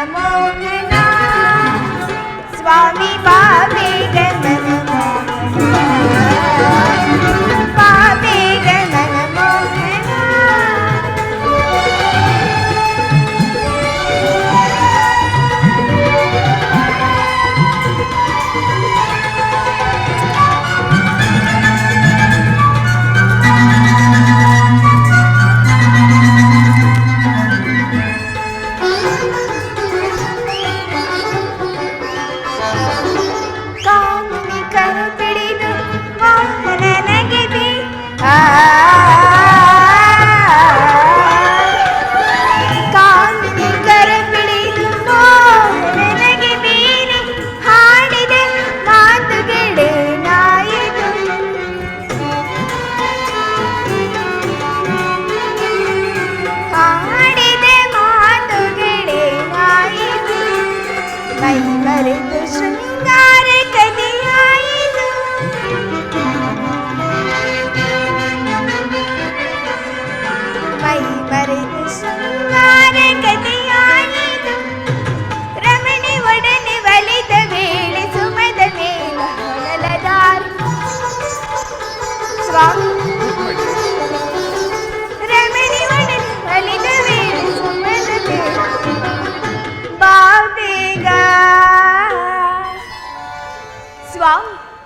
ಮನಮೋಹನ ಸ್ವಾಮಿ ಬಾ ಬೇಗ ಮನಮೋಹನ ಬಾ ಬೇಗ ಮನಮೋಹನ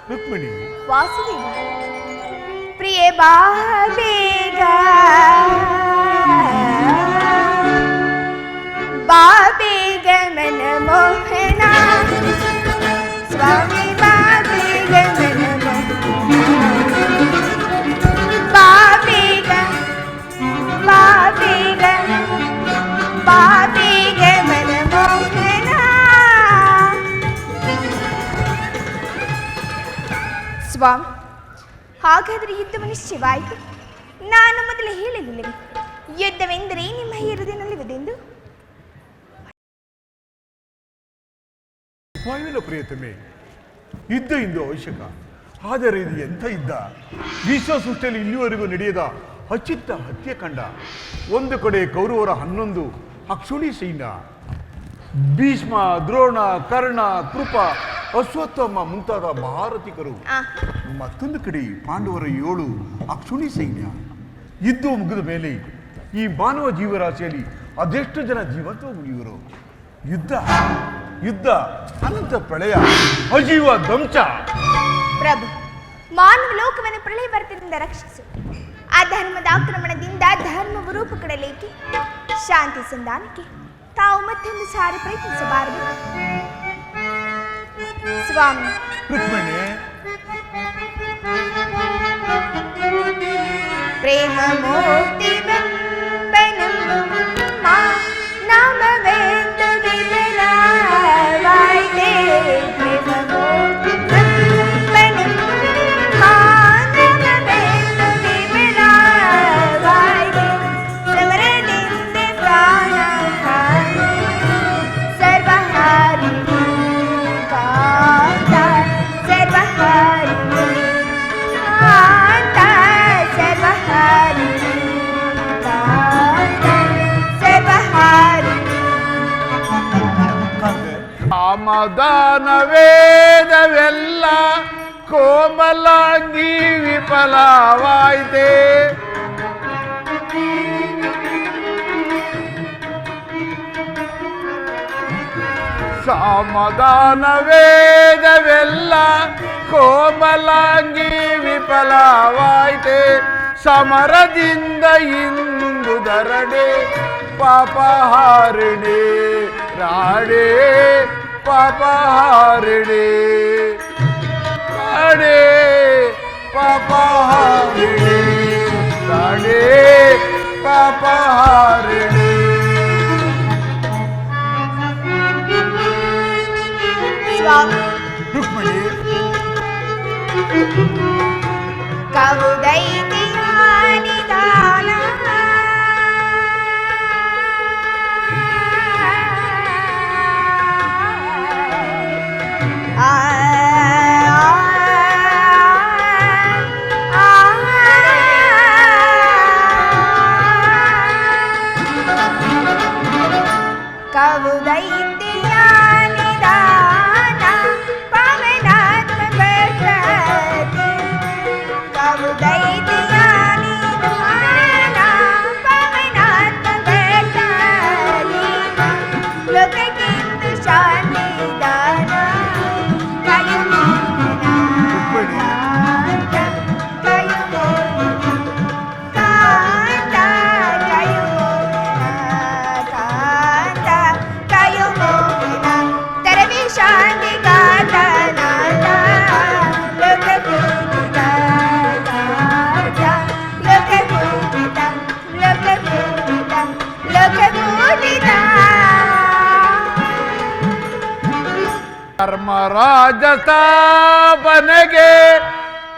ರುಕ್ಮಿಣಿ ವಾಸುದೇವ ಪ್ರಿಯ ಬಾ ಬೇಗ ಬಾ ಬೇಗ ಮನಮೋಹನ ಸ್ವಾಮಿ ಬಾ ಬೇಗ ಮನಮೋಹನ ಬಾ ಬೇಗ ಬಾ ಬೇಗ ಬಾ ಬೇಗ ಮನಮೋಹನ ಸ್ವಾಮಿ ಹಾಗಾದರೆ ಯುದ್ಧವು ನಿಶ್ಚಯವಾಯಿತು. ನಾನು ಮೊದಲು ಹೇಳಲಿಲ್ಲವೇ ಯುದ್ಧವೆಂದರೆ ನಿಮ್ಮ ಹೃದಯದಲ್ಲಿರುವುದೆಂದು? ವಾಯುವಿನ ಪ್ರಿಯತಮೆ, ಯುದ್ಧ ಇಂದು ಅವಶ್ಯಕ. ಆದರೆ ಇದು ಎಂಥ ಯುದ್ಧ? ವಿಶ್ವಸೃಷ್ಟಿಯಲ್ಲಿ ಇಲ್ಲಿವರೆಗೂ ನಡೆಯದ ಅಚಿತ್ತ ಹತ್ಯೆಕಂಡ. ಒಂದು ಕಡೆ ಕೌರವರ 11 ಅಕ್ಷುಣಿ ಸೈನ್ಯ, ಭೀಷ್ಮ, ದ್ರೋಣ, ಕರ್ಣ, ಕೃಪ, ಅಶ್ವತ್ಥಾಮ ಮುಂತಾದ ಮಹಾರಥಿಕರು. ಮತ್ತೊಂದು ಕಡೆ ಪಾಂಡವರ 7 ಅಕ್ಷುಣಿ ಸೈನ್ಯ. ಯುದ್ಧ ಮುಗಿದ ಮೇಲೆ ಈ ಮಾನವ ಜೀವರಾಶಿಯಲ್ಲಿ ಅದೆಷ್ಟು ಜನ ಜೀವಂತ ಉಳಿಯುವರು? ಯುದ್ಧ ಯುದ್ಧ ಅನಂತ ಪ್ರಳಯ, ಅಜೀವ ಧ್ವಂಸ. ಪ್ರಭು, ಮಾನವ ಲೋಕವನ್ನು ಪ್ರಳಯ ಬರ್ತದಿಂದ ರಕ್ಷಿಸು. ಅಧರ್ಮದ ಆಕ್ರಮಣದಿಂದ ಧರ್ಮವು ರೂಪುಕೊಡಲೇಕೆ? ಶಾಂತಿ ಸಂಧಾನಕ್ಕೆ ತಾವು ಮತ್ತೊಂದು ಸಾರಿ ಪ್ರಯತ್ನಿಸಬಾರದು ಸ್ವಾಮಿ. ರುಕ್ಮಿಣಿ, ಪ್ರೇಮ ಮೂರ್ತಿ ಬಂಬನಂ ನಾಮವೆಂದು ವಿಮಲವಾಯಿತೆ. ಪ್ರೇಮ ಮೂರ್ತಿ ಬಂಬನಂ ನಾಮವೆಂದು ವಿಮಲವಾಯಿತೆ. ಸಮರದಿಂದ ಪ್ರಾಣ ಸರ್ವಹಾರಿ ಕಾಮದಾನ ವೇದವೆಲ್ಲ ಕೋಮಲಾಂಗಿ ವಿಫಲವಾಯಿತೆ. ಸಮಾಧಾನ ವೇದವೆಲ್ಲ ಕೋಮಲಾಂಗಿ ವಿಫಲವಾಯಿತೆ. ಸಮರದಿಂದ ಇಂದು ಧರಣೆ ಪಾಪಹಾರಿಣಿ ರಾಣೆ ಪಾಪಹಾರಿಣಿ ರಾಣೆ ಪಾಪಹಾರಿಣಿ ರಾಣೆ ಪಾಪಹಾರಿಣಿ. ರುಕ್ಮಿಣಿ, ಕವುದೈತಿಯಾನಿದಾನ ಕವುದೈತ್ಯಾನಿದಾನ ಪವನಾತ್ಮಕ ಶಕ್ತಿ ಕವುದೈತ್ಯಾನಿದಾನ ಪವನಾತ್ಮಕ ಶಕ್ತಿ ಲೋಕಕ್ಕಿಂತ ಶಾಂತಿದಾನ ಧರ್ಮರಾಜ ಸ್ಥಾಪನೆಗೆ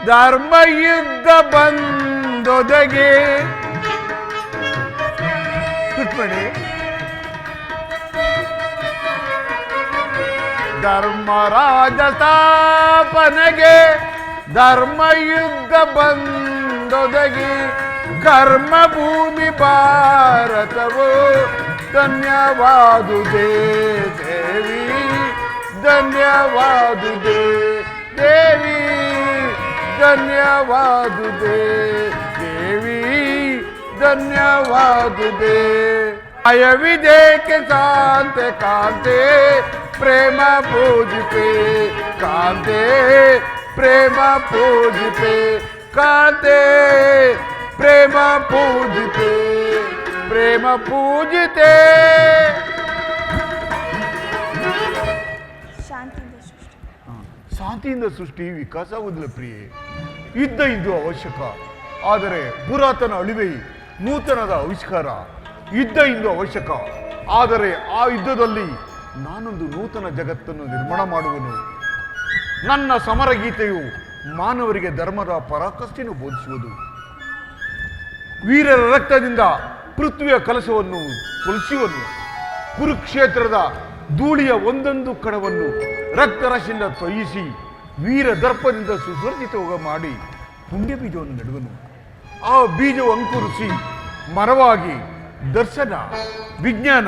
ಧರ್ಮಯುದ್ಧ ಬಂದೊದಗೆ ರುಕ್ಮಿಣಿ ಧರ್ಮರಾಜ ಸ್ಥಾಪನೆಗೆ ಧರ್ಮಯುದ್ಧ ಬಂದೊದಗಿ ಕರ್ಮಭೂಮಿ ಭಾರತವು ಧನ್ಯವಾದುದೇ ದೇವಿ ಧನ್ಯವಾದುದೇ ದೇವಿ ಧನ್ಯವಾದುದೇ ದೇವಿ ಧನ್ಯವಾದುದೇ ಅಯವಿದೇಕೆ ಕಾಂತೆ ಕಾಂತೆ ಪ್ರೇಮ ಪೂಜಿಪೆ ಕಾಂತೆ ಪ್ರೇಮ ಪೂಜಿಪೆ ಕಾಂತೆ ಪ್ರೇಮ ಪೂಜಿತೆ ಪ್ರೇಮ ಪೂಜಿತೆ ಶಾಂತಿಯಿಂದ ಸೃಷ್ಟಿ ವಿಕಾಸವಾಗುವುದಿಲ್ಲ ಪ್ರಿಯೆ. ಯುದ್ಧ ಇಂದು ಅವಶ್ಯಕ, ಆದರೆ ಪುರಾತನ ಅಳಿವೆ ನೂತನದ ಆವಿಷ್ಕಾರ. ಯುದ್ಧ ಇಂದು ಅವಶ್ಯಕ, ಆದರೆ ಆ ಯುದ್ಧದಲ್ಲಿ ನಾನೊಂದು ನೂತನ ಜಗತ್ತನ್ನು ನಿರ್ಮಾಣ ಮಾಡುವನು. ನನ್ನ ಸಮರ ಗೀತೆಯು ಮಾನವರಿಗೆ ಧರ್ಮದ ಪರಾಕಾಷ್ಠೆಯನ್ನು ಬೋಧಿಸುವುದು. ವೀರರ ರಕ್ತದಿಂದ ಪೃಥ್ವಿಯ ಕಲಶವನ್ನು ತೊಲಸುವನು. ಕುರುಕ್ಷೇತ್ರದ ಧೂಳಿಯ ಒಂದೊಂದು ಕಣವನ್ನು ರಕ್ತರಶಿಯಿಂದ ತೊಯಿಸಿ ವೀರ ದರ್ಪದಿಂದ ಸುಸರ್ಜಿತ ಮಾಡಿ ಪುಣ್ಯ ಬೀಜವನ್ನು ನೆಡುವನು. ಆ ಬೀಜವು ಅಂಕುರಿಸಿ ಮರವಾಗಿ ದರ್ಶನ, ವಿಜ್ಞಾನ,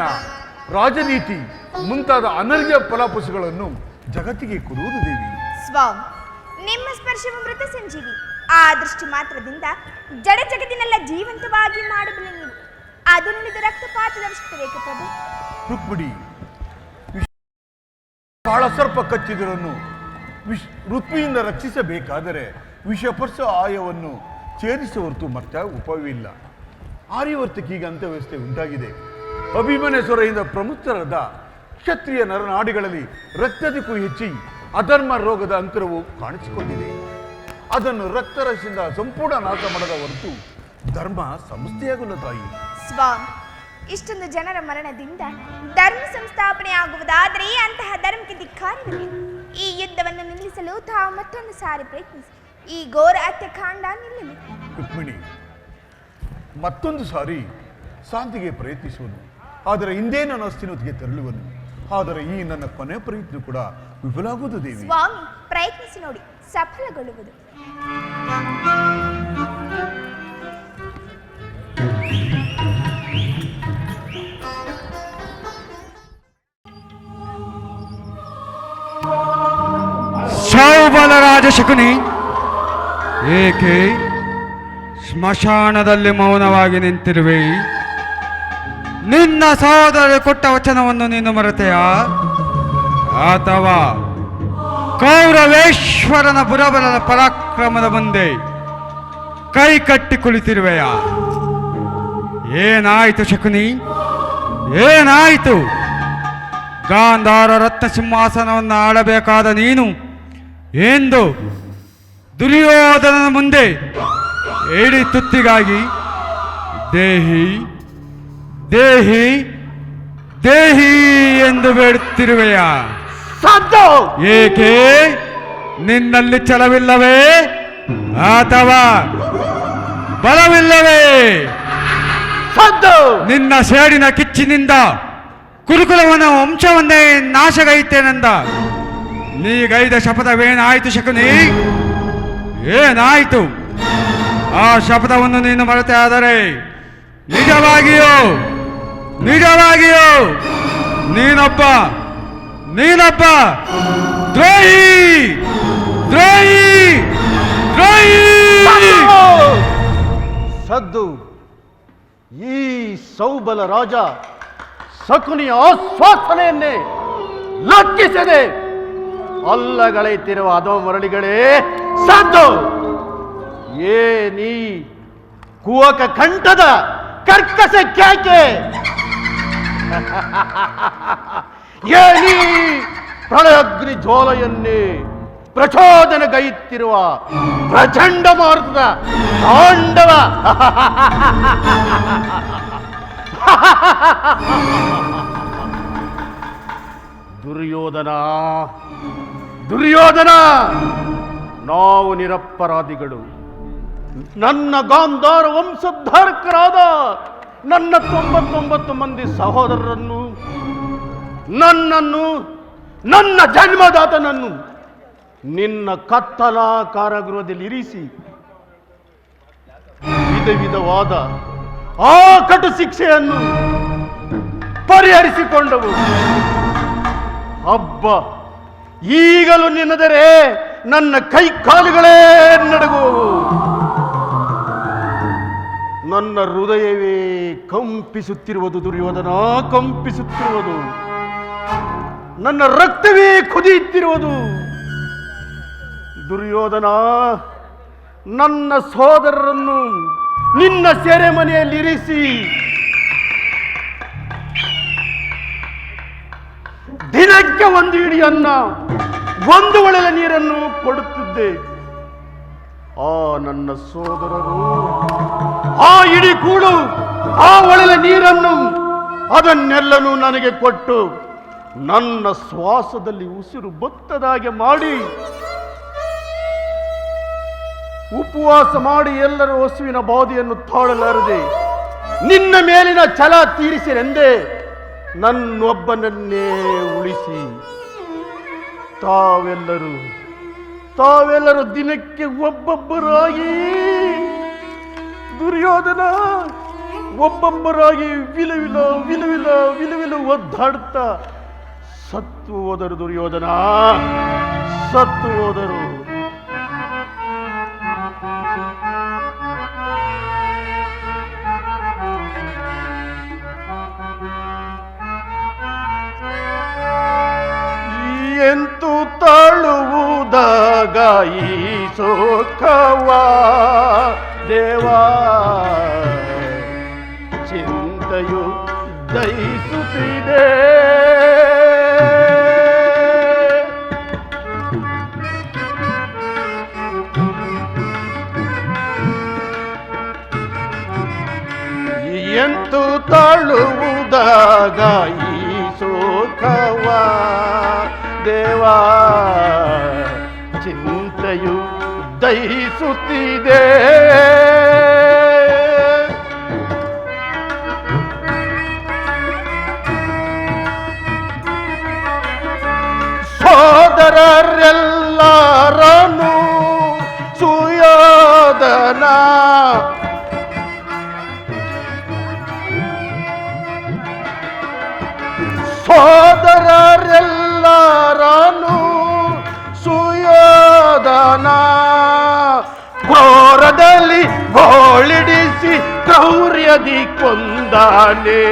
ರಾಜನೀತಿ ಮುಂತಾದ ಅನರ್ಯ ಫಲಾಫಲಗಳನ್ನು ಜಗತ್ತಿಗೆ ಕೊಡುವುದು ದೇವಿ. ಸ್ವಾಮಿ, ನಿಮ್ಮ ಸ್ಪರ್ಶವು ಮೃತ ಸಂಜೀವಿ. ಆ ದೃಷ್ಟಿ ಮಾತ್ರದಿಂದ ಜಡ ಜಗತ್ತಿನೆಲ್ಲ ಜೀವಂತವಾಗಿ ಮಾಡಬಲ್ಲ ನೀವು. ಅದು ನುಡಿದ ರಕ್ತಪಾತದ ಅವಶ್ಯಕತೆ ಬೇಕು ಪ್ರಭು. ರುಕ್ಮಿಣಿ, ಕಾಳ ಸರ್ಪ ಕಚ್ಚಿದರನ್ನು ಋತ್ವಿಯಿಂದ ರಕ್ಷಿಸಬೇಕಾದರೆ ವಿಷಪರ್ಶ ಆಯವನ್ನು ಛೇದಿಸುವ ಹೊರತು ಮತ್ತೆ ಉಪವಿಲ್ಲ. ಆರ್ಯವರ್ತಕೀಗ ಅಂತವ್ಯವಸ್ಥೆ ಉಂಟಾಗಿದೆ. ಅಭಿಮನ್ಯಸ್ವರೆಯಿಂದ ಪ್ರಮುಖರಾದ ಕ್ಷತ್ರಿಯ ನರನಾಡಿಗಳಲ್ಲಿ ರಕ್ತದಿಕ್ಕು ಹೆಚ್ಚಿ ಅಧರ್ಮ ರೋಗದ ಅಂತರವು ಕಾಣಿಸಿಕೊಂಡಿದೆ. ಅದನ್ನು ರಕ್ತರಸದಿಂದ ಸಂಪೂರ್ಣ ನಾಶ ಮಾಡದ ಹೊರತು ಧರ್ಮ ಸಂಸ್ಥೆಯಾಗಲ್ಲ ತಾಯಿ. ಸ್ವಾಮಿ, ಇಷ್ಟೊಂದು ಜನರ ಮರಣದಿಂದ ಧರ್ಮ ಸಂಸ್ಥಾಪನೆ ಆಗುವುದಾದರೆ ಅಂತಹ ಧರ್ಮಕ್ಕೆ ಧಿಕ್ಕಾರವಿಲ್ಲ. ಈ ಯುದ್ಧವನ್ನು ನಿಲ್ಲಿಸಲು ತಾವು ಮತ್ತೊಂದು ಸಾರಿ ಪ್ರಯತ್ನಿಸಿ ಈ ಘೋರ ಹತ್ಯಾಕಾಂಡ ನಿಲ್ಲಲಿ. ರುಕ್ಮಿಣಿ, ಮತ್ತೊಂದು ಸಾರಿ ಶಾಂತಿಗೆ ಪ್ರಯತ್ನಿಸುವನು, ಆದರೆ ಹಿಂದೆ ನನ್ನ ಅಸ್ಥಿನೊತ್ತಿಗೆ ತೆರಳುವನು. ಆದರೆ ಈ ನನ್ನ ಕೊನೆ ಪ್ರಯತ್ನ ಕೂಡ ವಿಫಲಾಗುವುದು ದೇವಿ. ಸ್ವಾಮಿ, ಪ್ರಯತ್ನಿಸಿ ನೋಡಿ, ಸಫಲಗೊಳ್ಳುವುದು. ಸೌಬಲರಾಜ ಶಕುನಿ, ಏಕೆ ಸ್ಮಶಾನದಲ್ಲಿ ಮೌನವಾಗಿ ನಿಂತಿರುವೆ? ನಿನ್ನ ಸಹೋದರ ಕೊಟ್ಟ ವಚನವನ್ನು ನೀನು ಮರೆತೆಯಾ, ಅಥವಾ ಕೌರವೇಶ್ವರನ ಬುರಬಲನ ಪರಾಕ್ರಮದ ಮುಂದೆ ಕೈ ಕಟ್ಟಿ ಕುಳಿತಿರುವೆಯಾ? ಏನಾಯಿತು ಶಕುನಿ, ಏನಾಯಿತು? ಗಾಂಧಾರ ರತ್ನ ಸಿಂಹಾಸನವನ್ನು ಆಳಬೇಕಾದ ನೀನು ಎಂದು ದುರ್ಯೋಧನನ ಮುಂದೆ ಏಡಿ ತುತ್ತಿಗಾಗಿ ದೇಹಿ ದೇಹಿ ದೇಹಿ ಎಂದು ಬೇಡುತ್ತಿರುವೆಯಾ? ಏಕೆ ನಿನ್ನಲ್ಲಿ ಛಲವಿಲ್ಲವೇ ಅಥವಾ ಬಲವಿಲ್ಲವೇ? ನಿನ್ನ ಸೇಡಿನ ಕಿಚ್ಚಿನಿಂದ ಕುರುಕುಲವನ ವಂಶವನ್ನೇ ನಾಶಗೈತೇನೆಂದ ನೀಗೈದ ಶಪಥವೇನಾಯಿತು ಶಕುನಿ? ಏನಾಯಿತು? ಆ ಶಪಥವನ್ನು ನೀನು ಮರೆತೆ ಆದರೆ ನಿಜವಾಗಿಯೂ ನೀನೊಬ್ಬ ದ್ರೋಹಿ ದ್ರೋಹಿ ದ್ರೋಹಿ. ಸದ್ದು ಈ ಸೌಬಲ ರಾಜ ಶಕುನಿಯ ಆಶ್ವಾಸನೆಯನ್ನೇ ಲಕ್ಷಿಸದೆ ಅಲ್ಲಗಳೆಯುತ್ತಿರುವ ಅದೋ ಮರಳಿಗಳೇ ಸದ್ದು. ಏನೀ ಕುವಕ ಕಂಠದ ಕರ್ಕಶ ಕ್ಯಾಕೆ, ಏನೀ ಪ್ರಳಯಗ್ನಿ ಜ್ವಾಲೆಯನ್ನೇ ಪ್ರಚೋದನೆಗೈಯುತ್ತಿರುವ ಪ್ರಚಂಡ ಮಾರುತದ ತಾಂಡವ. ದುರ್ಯೋಧನ, ನಾವು ನಿರಪರಾಧಿಗಳು. ನನ್ನ ಗಾಂಧಾರ ವಂಶೋದ್ಧಾರಕರಾದ ನನ್ನ 99 ಮಂದಿ ಸಹೋದರರನ್ನು, ನನ್ನನ್ನು, ನನ್ನ ಜನ್ಮದಾತನನ್ನು ನಿನ್ನ ಕತ್ತಲ ಕಾರಾಗೃಹದಲ್ಲಿ ಇರಿಸಿ ವಿಧವಾದ ಆ ಕಟು ಶಿಕ್ಷೆಯನ್ನು ಪರಿಹರಿಸಿಕೊಂಡವು. ಹಬ್ಬ ಈಗಲೂ ನಿನ್ನದರೆ ನನ್ನ ಕೈ ಕಾಲುಗಳೇ ನಡುಗುವವು. ನನ್ನ ಹೃದಯವೇ ಕಂಪಿಸುತ್ತಿರುವುದು ದುರ್ಯೋಧನ, ಕಂಪಿಸುತ್ತಿರುವುದು. ನನ್ನ ರಕ್ತವೇ ಕುದಿಯುತ್ತಿರುವುದು. ದುರ್ಯೋಧನ, ನನ್ನ ಸೋದರರನ್ನು ನಿನ್ನ ಸೆರೆಮನೆಯಲ್ಲಿರಿಸಿ ದಿನಕ್ಕೆ 1 ಹಿಡಿ ಅನ್ನ, 1 ಒಳಲ ನೀರನ್ನು ಕೊಡುತ್ತಿದ್ದೆ. ಆ ನನ್ನ ಸೋದರರು ಆ ಇಡೀ ಕೂಡು, ಆ ಒಳಲ ನೀರನ್ನು ಅದನ್ನೆಲ್ಲನೂ ನನಗೆ ಕೊಟ್ಟು ನನ್ನ ಶ್ವಾಸದಲ್ಲಿ ಉಸಿರು ಬತ್ತದಾಗೆ ಮಾಡಿ ಉಪವಾಸ ಮಾಡಿ ಎಲ್ಲರ ಹಸುವಿನ ಬಾಧೆಯನ್ನು ತಾಳಲಾರದೆ ನಿನ್ನ ಮೇಲಿನ ಛಲ ತೀರಿಸಿರೆಂದೇ ನನ್ನೊಬ್ಬನನ್ನೇ ಉಳಿಸಿ ತಾವೆಲ್ಲರೂ ದಿನಕ್ಕೆ ಒಬ್ಬೊಬ್ಬರಾಗಿ ದುರ್ಯೋಧನ ಒಬ್ಬೊಬ್ಬರಾಗಿ ವಿಲವಿಲ ಒದ್ದಾಡ್ತಾ ಸತ್ತು ಹೋದರು. ದುರ್ಯೋಧನ ಸತ್ತು ಹೋದರು. ಎಂತು ತಾಳುವುದಾಗ ಈ ಶೋಕವ ದೇವಾ, ಚಿಂತೆಯು ದಯಿಸುತ್ತಿದೆ. ಎಂತು ತಾಳುವುದಾಗ ಈ ಶೋಕವ ದೇವಾ, ಚಿಂತೆಯು ದಹಿಸುತ್ತಿದೆ. ಸೋದರರೆಲ್ಲರನ್ನು ಸುಯೋಧನ ಸೋದರರೆಲ್ಲರನ್ನು ಸುಯೋಧನ ಘೋರದಲ್ಲಿ ಗೋಳಿಡಿಸಿ ಕ್ರೌರ್ಯದಿ ಕೊಂದಾನೆ.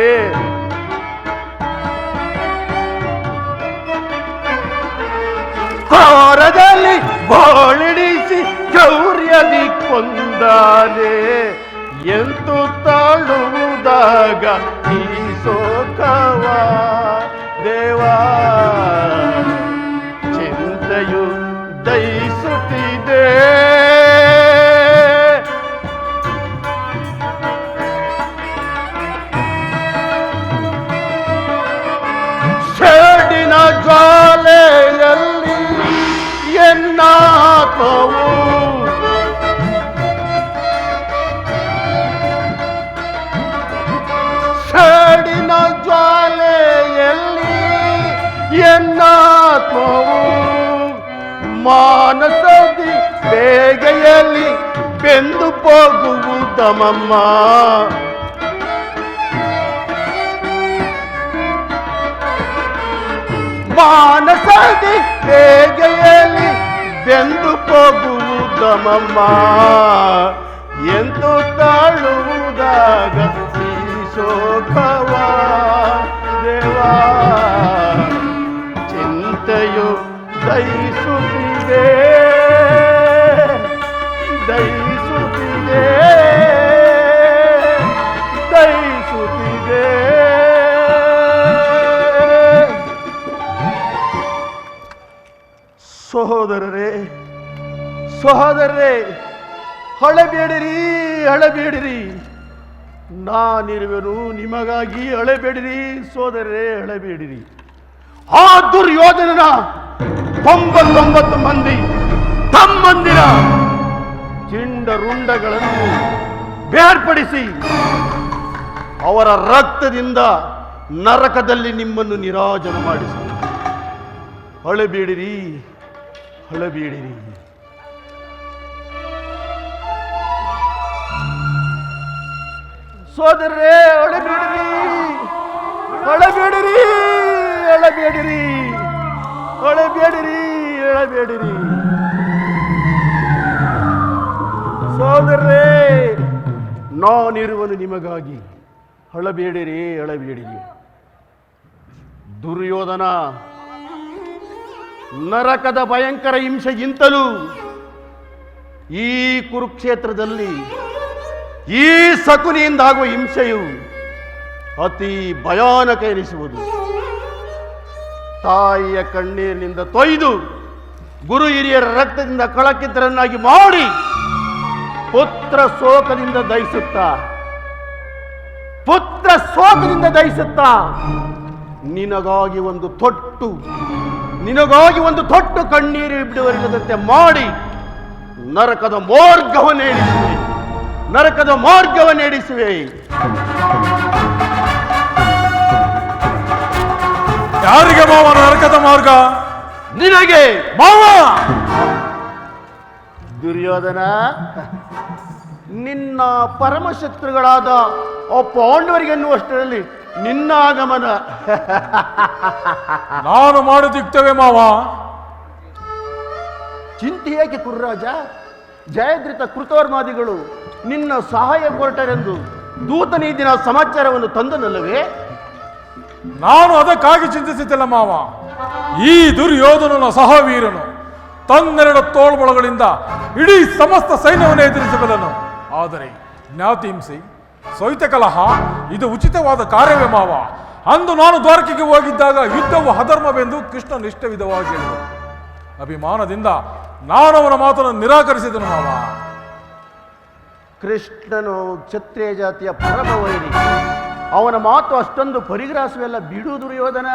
ಘೋರದಲ್ಲಿ ಗೋಳಿಡಿಸಿ ಕ್ರೌರ್ಯದಿ ಕೊಂದಾನೆ. ಎಂತು ತಾಳುವುದಾಗ ಈ ಶೋಕವ ದೇವಾ, ಚಿಂತೆಯು ದಯಿಸುತ್ತಿದೆ. ಸೇಡಿನ ಜ್ವಾಲೆಯಲ್ಲಿ ಎನ್ನಾತ್ಮವು ಸೇಡಿನ ಜ್ವಾಲೆಯಲ್ಲಿ ಎನ್ನಾತ್ಮವು ಮಾನಸದಿ ಬೇಗೆಯಲ್ಲಿ ಬೆಂದು ಹೋಗುವುದಮಮ್ಮ. ಮಾನಸದಿ ಬೇಗೆಯಲ್ಲಿ ಬೆಂದು ಹೋಗುವುದಮಮ್ಮ ಎಂದು ತಾಳುವುದಾಗ ಈ ಶೋಕವ ದೇವಾ ಚಿಂತೆಯು ದಯಿಸುತ್ತಿದೆ ದಯಿಸುತ್ತಿದೆ ದಯಿಸುತ್ತಿದೆ. ಸಹೋದರರೇ ಸಹೋದರರೇ, ಅಳಬೇಡಿರಿ ಅಳಬೇಡಿರಿ, ನಾನಿರುವೆನು ನಿಮಗಾಗಿ. ಅಳಬೇಡಿರಿ ಸೋದರರೇ, ಅಳಬೇಡಿರಿ. ಆ ದುರ್ಯೋಧನನ 99 ಮಂದಿ ತಮ್ಮಂದಿರ ಚಿಂಡ ರುಂಡಗಳನ್ನು ಬೇರ್ಪಡಿಸಿ ಅವರ ರಕ್ತದಿಂದ ನರಕದಲ್ಲಿ ನಿಮ್ಮನ್ನು ನಿರಾಜನ ಮಾಡಿಸಿ. ಅಳಬೇಡಿರಿ ಅಳಬೇಡಿರಿ. ಸೋದರರೇ, ಅಳಬೇಡಿರಿ ಅಳಬೇಡಿರಿ ಅಳಬೇಡಿರಿ ಅಳಬೇಡಿರಿ ಅಳಬೇಡಿರಿ. ಸೋದರರೇ, ನಾನಿರುವನು ನಿಮಗಾಗಿ. ಅಳಬೇಡಿರಿ ಅಳಬೇಡಿರಿ. ದುರ್ಯೋಧನ ನರಕದ ಭಯಂಕರ ಹಿಂಸೆಗಿಂತಲೂ ಈ ಕುರುಕ್ಷೇತ್ರದಲ್ಲಿ ಈ ಶಕುನಿಯಿಂದಾಗುವ ಹಿಂಸೆಯು ಅತಿ ಭಯಾನಕ ಎನಿಸುವುದು. ತಾಯಿಯ ಕಣ್ಣೀರಿನಿಂದ ತೊಯ್ದು ಗುರು ಹಿರಿಯರ ರಕ್ತದಿಂದ ಕಳಕಿತರನ್ನಾಗಿ ಮಾಡಿ ಪುತ್ರ ಶೋಕದಿಂದ ದಹಿಸುತ್ತಾ ನಿನಗಾಗಿ ಒಂದು ತೊಟ್ಟು ಕಣ್ಣೀರು ಬಿಡುವರಿಲ್ಲದಂತೆ ಮಾಡಿ ನರಕದ ಮಾರ್ಗವನ್ನೇಡಿಸುವೆ. ಯಾರಿಗೆ ಮಾವ ನರಕದ ಮಾರ್ಗ? ನಿನಗೆ ಮಾವ. ದುರ್ಯೋಧನ, ನಿನ್ನ ಪರಮಶತ್ರುಗಳಾದ ಪಾಂಡವರಿಗೆನ್ನುವಷ್ಟರಲ್ಲಿ ನಿನ್ನ ಆಗಮನ. ನಾನು ಮಾಡುತ್ತಿದ್ದೇವೆ ಮಾವ. ಚಿಂತೆ ಏಕೆ ಕುರ್ರಾಜ? ಜಯದ್ರಿತ ಕೃತೋರ್ಮಾದಿಗಳು ನಿನ್ನ ಸಹಾಯ ಹೊರಟರೆಂದು ದೂತನ ಈ ದಿನ ಸಮಾಚಾರವನ್ನು ತಂದನಲ್ಲವೇ? ನಾನು ಅದಕ್ಕಾಗಿ ಚಿಂತಿಸುತ್ತಿಲ್ಲ ಮಾವ. ಈ ದುರ್ಯೋಧನನ ಸಹವೀರನು ತನ್ನೆರಡು ತೋಳ್ಬಳಗಳಿಂದ ಇಡೀ ಸಮಸ್ತ ಸೈನ್ಯವನ್ನು ಎದುರಿಸಬಲ್ಲನು. ಆದರೆ ಜ್ಞಾತಿ ಹಿಂಸೆ, ಸೊಯ್ತ ಕಲಹ ಇದು ಉಚಿತವಾದ ಕಾರ್ಯವೇ ಮಾವ. ಅಂದು ನಾನು ದ್ವಾರಕೆಗೆ ಹೋಗಿದ್ದಾಗ ಯುದ್ಧವು ಅಧರ್ಮವೆಂದು ಕೃಷ್ಣ ಇಷ್ಟವಿಧವಾಗಿ ಹೇಳಿದರು. ಅಭಿಮಾನದಿಂದ ನಾನು ಅವನ ಮಾತನ್ನು ನಿರಾಕರಿಸಿದನು ಮಾವ. ಕೃಷ್ಣನು ಕ್ಷತ್ರಿಯ ಜಾತಿಯ ಪರಮ ವೈರಿ. ಅವನ ಮಾತು ಅಷ್ಟೊಂದು ಪರಿಗ್ರಹಿಸುವೆಲ್ಲ ಬಿಡು ದುರ್ಯೋಧನ.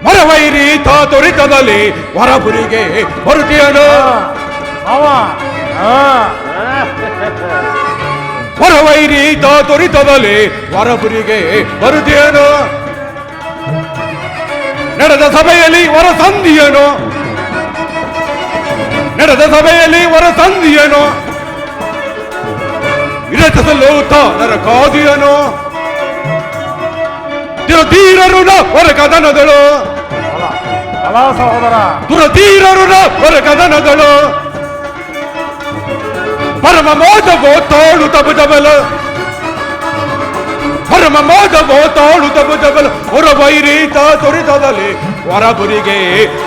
ಮರವೈರಿ ತೊರಿತದಲ್ಲಿ ಹೊರಬುರಿಗೆ ಬರುತ್ತೀಯನು. ಹೊರವೈರಿ ತೊರಿತದಲ್ಲಿ ಹೊರಬುರಿಗೆ ಬರುತ್ತೀಯನು. ನಡೆದ ಸಭೆಯಲ್ಲಿ ವರಸಂದಿಯನು ಇರಚಸಲು ನರಕಾದಿಯನು. ದುರಧೀರರುನ ಹೊರಕದನದಳು ದುರಧೀರರುನ ಹೊರಕದನದಳು ಪರಮ ಮೋದವೋ ತಾಳು ತಬುದಬಲು ಹೊರವೈರಿ ತೊರಿತದಲ್ಲಿ ಹೊರಬುರಿಗೆ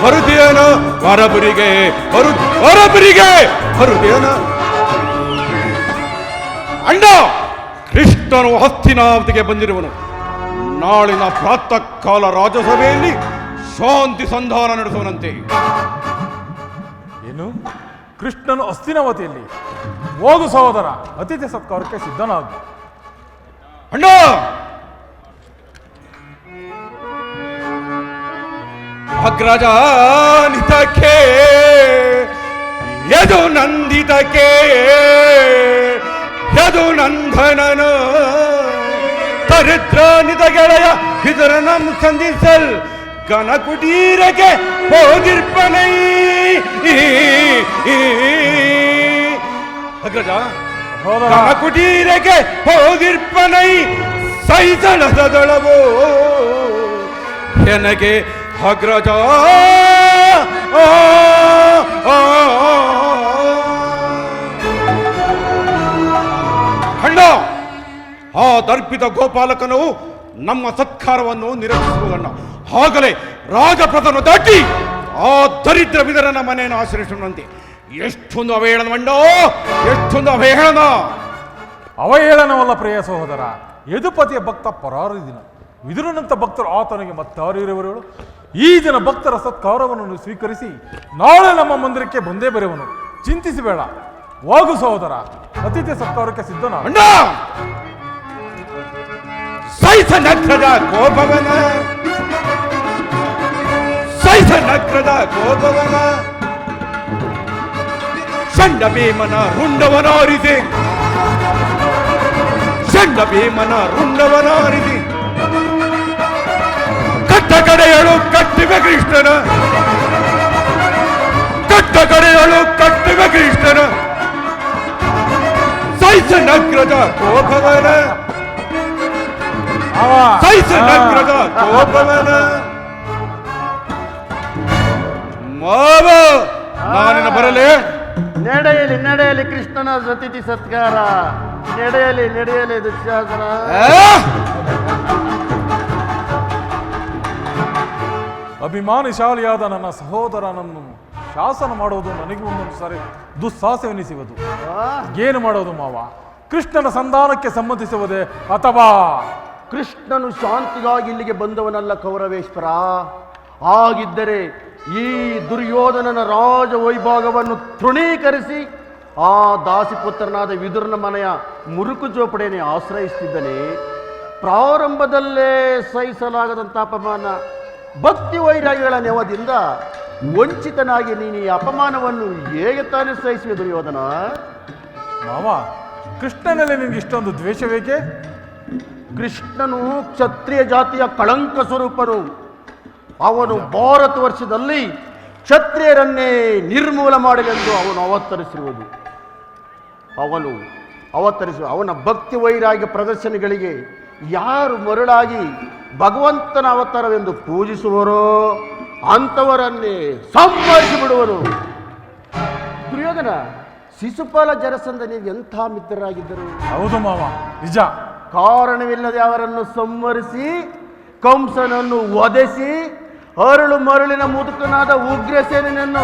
ಬರುತ್ತೀಯನು. ಬರುತ್ತೀಯನು. ಅಣ್ಣ, ಕೃಷ್ಣನು ಹಸ್ತಿನಾವತಿಗೆ ಬಂದಿರುವನು. ನಾಳಿನ ಪ್ರಾತಃ ಕಾಲ ರಾಜಸಭೆಯಲ್ಲಿ ಶಾಂತಿ ಸಂಧಾನ ನಡೆಸುವನಂತೆ. ಏನು? ಕೃಷ್ಣನು ಹಸ್ತಿನಾವತಿಯಲ್ಲಿ? ಹೋಗು ಸಹೋದರ, ಅತಿಥಿ ಸತ್ಕಾರಕ್ಕೆ ಸಿದ್ಧನಾಗು. ಅಣ್ಣ, ಅಗ್ರಜಾನಿತಕ್ಕೆ ಯದು ನಂದಿತಕ್ಕೆ ಯದು ನಂದನನು ದರಿದ್ರಾನಿತ ಗೆಳೆಯ ಇದರನಂ ಸಂಧಿಸಲ್ ಗನ ಕುಟೀರಕ್ಕೆ ಹೋಗಿರ್ಪನೈ. ಅಗ್ರಜ, ಹೌದಾ? ತನ್ನ ಕುಟೀರಕ್ಕೆ ಹೋಗಿರ್ಪನೈ ಸೈಸಳದೊಳವೋ ಎನಗೆ ಅಗ್ರಜ ಖಂಡ ಆ ದರ್ಪಿತ ಗೋಪಾಲಕನು ನಮ್ಮ ಸತ್ಕಾರವನ್ನು ನಿರಸಿಸುವಣ್ಣ. ಆಗಲೇ ರಾಜಪ್ರದನ್ನು ದಾಟಿ ಆ ದರಿದ್ರ ವಿದರನ ಮನೆಯನ್ನು ಆಶ್ರಯಿಸುವಂತೆ. ಎಷ್ಟೊಂದು ಅವಹೇಳನ ಮಂಡ, ಎಷ್ಟೊಂದು ಅವಹೇಳನ. ಅವಹೇಳನವಲ್ಲ ಪ್ರಿಯ ಸಹೋದರ, ಯದುಪತಿಯ ಭಕ್ತ ಪರಾರಿದಿನ ವಿದುರನಂತ ಭಕ್ತರು ಆತನಿಗೆ ಮತ್ತಾರಿರುವರು. ಈ ದಿನ ಭಕ್ತರ ಸತ್ಕಾರವನ್ನು ಸ್ವೀಕರಿಸಿ ನಾಳೆ ನಮ್ಮ ಮಂದಿರಕ್ಕೆ ಬಂದೇ ಬರುವನು. ಚಿಂತಿಸಬೇಡ, ಹೋಗು ಸಹೋದರ, ಅತಿಥಿ ಸತ್ಕಾರಕ್ಕೆ ಸಿದ್ಧನ. ಅಣ್ಣ ಸೈಸ ನಗ್ರದ ಗೋಪವನ, ಸೈಸ ನಗ್ರದ ಗೋಪವನ, ಸಣ್ಣ ಭೀಮನ ರುಂಡವನಾರಿದೆ, ಸಣ್ಣ ಭೀಮನ ರುಂಡವನಾರಿದೆ. ಕಟ್ಟ ಕಡೆಯಳು ಕಟ್ಟಿವೆ ಕೃಷ್ಣನ, ಕಟ್ಟ ಕಡೆಯಳು ಕಟ್ಟಿವೆ ಕೃಷ್ಣನ, ಸೈಸ ನಗ್ರದ ಗೋಪವನ, ಸೈಸ ನಗ್ರದ ಗೋಪವನ. ಮಾವ ನಾನಿನ ಬರಲೇ? ನಡೆಯಲಿ ನಡೆಯಲಿ ಕೃಷ್ಣನ ಅತಿಥಿ ಸತ್ಕಾರ, ನಡೆಯಲಿ ನಡೆಯಲಿ ದುಶ್ಯಾಸನ. ಅಭಿಮಾನಿಶಾಲಿಯಾದ ನನ್ನ ಸಹೋದರನನ್ನು ಶಾಸನ ಮಾಡುವುದು ನನಗೆ ಒಂದೊಂದು ಸಾರಿ ದುಸ್ಸಾಹಸವೆನಿಸುವುದು. ಏನು ಮಾಡೋದು ಮಾವ? ಕೃಷ್ಣನ ಸಂಧಾನಕ್ಕೆ ಸಮ್ಮತಿಸುವುದೇ ಅಥವಾ? ಕೃಷ್ಣನು ಶಾಂತಿಗಾಗಿ ಇಲ್ಲಿಗೆ ಬಂದವನಲ್ಲ ಕೌರವೇಶ್ವರ. ಹಾಗಿದ್ದರೆ ಈ ದುರ್ಯೋಧನನ ರಾಜ ವೈಭಾಗವನ್ನು ತೃಣೀಕರಿಸಿ ಆ ದಾಸಿಪುತ್ರನಾದ ವಿದುರನ ಮನೆಯ ಮುರುಕು ಜೋಪಡೆಯನ್ನೇ ಆಶ್ರಯಿಸುತ್ತಿದ್ದನೆ. ಪ್ರಾರಂಭದಲ್ಲೇ ಸಹಿಸಲಾಗದಂಥ ಅಪಮಾನ, ಭಕ್ತಿ ವೈರಾಗ್ಯಗಳ ನೆವದಿಂದ ವಂಚಿತನಾಗಿ ನೀನು ಈ ಅಪಮಾನವನ್ನು ಹೇಗೆ ತಾನೇ ಸಹಿಸುವೆ ದುರ್ಯೋಧನ? ಮಾವ, ಕೃಷ್ಣನಲ್ಲಿ ನಿನಗೆ ಇಷ್ಟೊಂದು ದ್ವೇಷವೇಕೆ? ಕೃಷ್ಣನು ಕ್ಷತ್ರಿಯ ಜಾತಿಯ ಕಳಂಕ ಸ್ವರೂಪನು. ಅವನು ಭಾರತ ವರ್ಷದಲ್ಲಿ ಕ್ಷತ್ರಿಯರನ್ನೇ ನಿರ್ಮೂಲ ಮಾಡಲೆಂದು ಅವನು ಅವನ ಭಕ್ತಿ ವೈರಾಗ್ಯ ಪ್ರದರ್ಶನಗಳಿಗೆ ಯಾರು ಮರುಳಾಗಿ ಭಗವಂತನ ಅವತಾರವೆಂದು ಪೂಜಿಸುವರೋ ಅಂಥವರನ್ನೇ ಸಂಹರಿಸಿ ಬಿಡುವರು. ದುರ್ಯೋಧನ, ಶಿಶುಪಾಲ ಜರಸಂಧ ನೀವು ಎಂಥ ಮಿತ್ರರಾಗಿದ್ದರು? ಹೌದು ಮಾವ, ನಿಜ. ಕಾರಣವಿಲ್ಲದೆ ಅವರನ್ನು ಸಂಹರಿಸಿ ಕಂಸನನ್ನು ವಧಿಸಿ ಅರಳು ಮರಳಿನ ಮುದುಕನಾದ ಉಗ್ರಸೇನನ್ನು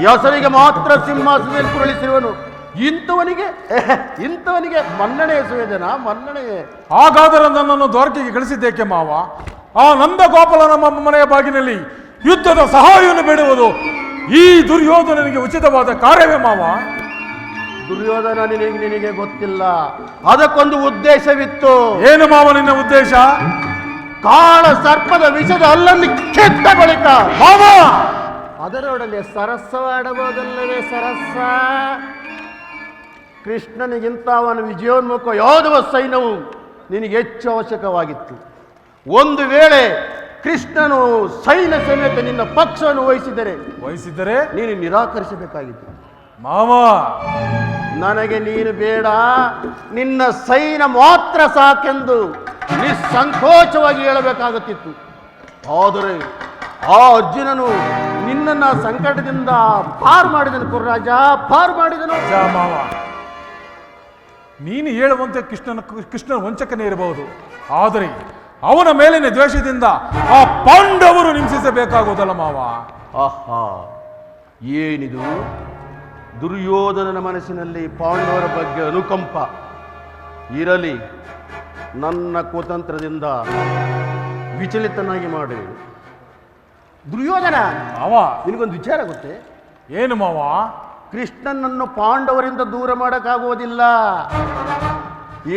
ಹೆಸರಿಗೆ ಮಾತ್ರ ಸಿಂಹಾಸನದಲ್ಲಿ ಕುರಳಿಸಿರುವನು. ಇಂಥವನಿಗೆ ಮನ್ನಣೆ ಸುವೇದನ, ಮನ್ನಣೆ. ಹಾಗಾದರೆ ನನ್ನನ್ನು ದ್ವಾರಕೆಗೆ ಕಳಿಸಿದ್ದೇಕೆ ಮಾವ? ಆ ನಂದ ಗೋಪಾಲ ನಮ್ಮ ಮನೆಯ ಬಾಗಿನಲ್ಲಿ ಯುದ್ಧದ ಸಹಾಯವನ್ನು ಬೇಡುವುದು ಈ ದುರ್ಯೋಧನನಿಗೆ ಉಚಿತವಾದ ಕಾರ್ಯವೇ ಮಾವ? ದುರ್ಯೋಧನ ನಿನಗೆ ಗೊತ್ತಿಲ್ಲ, ಅದಕ್ಕೊಂದು ಉದ್ದೇಶವಿತ್ತು. ಏನು ಮಾವ ನಿನ್ನ ಉದ್ದೇಶ? ಕಾಳ ಸರ್ಪದ ವಿಷದ ಹಲ್ಲನ್ನು ಕೆಟ್ಟ ಬಳಿಕ ಮಾವ ಅದರೊಡನೆ ಸರಸವಾಡಬಹುದಲ್ಲವೇ? ಸರಸ ಕೃಷ್ಣನಿಗಿಂತ ಅವನ ವಿಜಯೋನ್ಮುಖ ಯಾವುದವ ಸೈನ್ಯವು ನಿನಗೆ ಹೆಚ್ಚು ಅವಶ್ಯಕವಾಗಿತ್ತು. ಒಂದು ವೇಳೆ ಕೃಷ್ಣನು ಸೈನ್ಯ ಸಮೇತ ನಿನ್ನ ಪಕ್ಷವನ್ನು ವಹಿಸಿದರೆ ನೀನು ನಿರಾಕರಿಸಬೇಕಾಗಿತ್ತು. ಮಾವ, ನನಗೆ ನೀನು ಬೇಡ, ನಿನ್ನ ಸೈನ್ಯ ಮಾತ್ರ ಸಾಕೆಂದು ನಿಸ್ಸಂಕೋಚವಾಗಿ ಹೇಳಬೇಕಾಗುತ್ತಿತ್ತು. ಆದರೆ ಆ ಅರ್ಜುನನು ನಿನ್ನನ್ನ ಸಂಕಟದಿಂದ ಪಾರು ಮಾಡಿದನು. ಕುರ್ರಾಜ ಪಾರು ಮಾಡಿದನು. ಮಾವ, ನೀನು ಹೇಳುವಂತೆ ಕೃಷ್ಣನ ವಂಚಕನೇ ಇರಬಹುದು, ಆದರೆ ಅವನ ಮೇಲಿನ ದ್ವೇಷದಿಂದ ಆ ಪಾಂಡವರು ಹಿಂಸಿಸಬೇಕಾಗುವುದಲ್ಲ ಮಾವ. ಆಹಾ, ಏನಿದು? ದುರ್ಯೋಧನನ ಮನಸ್ಸಿನಲ್ಲಿ ಪಾಂಡವರ ಬಗ್ಗೆ ಅನುಕಂಪ ಇರಲಿ. ನನ್ನ ಕುತಂತ್ರದಿಂದ ವಿಚಲಿತನಾಗಿ ಮಾಡಿ. ದುರ್ಯೋಧನ, ಮಾವ ನಿನಗೊಂದು ವಿಚಾರ ಗೊತ್ತೇ? ಏನು ಮಾವ? ಕೃಷ್ಣನನ್ನು ಪಾಂಡವರಿಂದ ದೂರ ಮಾಡೋಕ್ಕಾಗುವುದಿಲ್ಲ.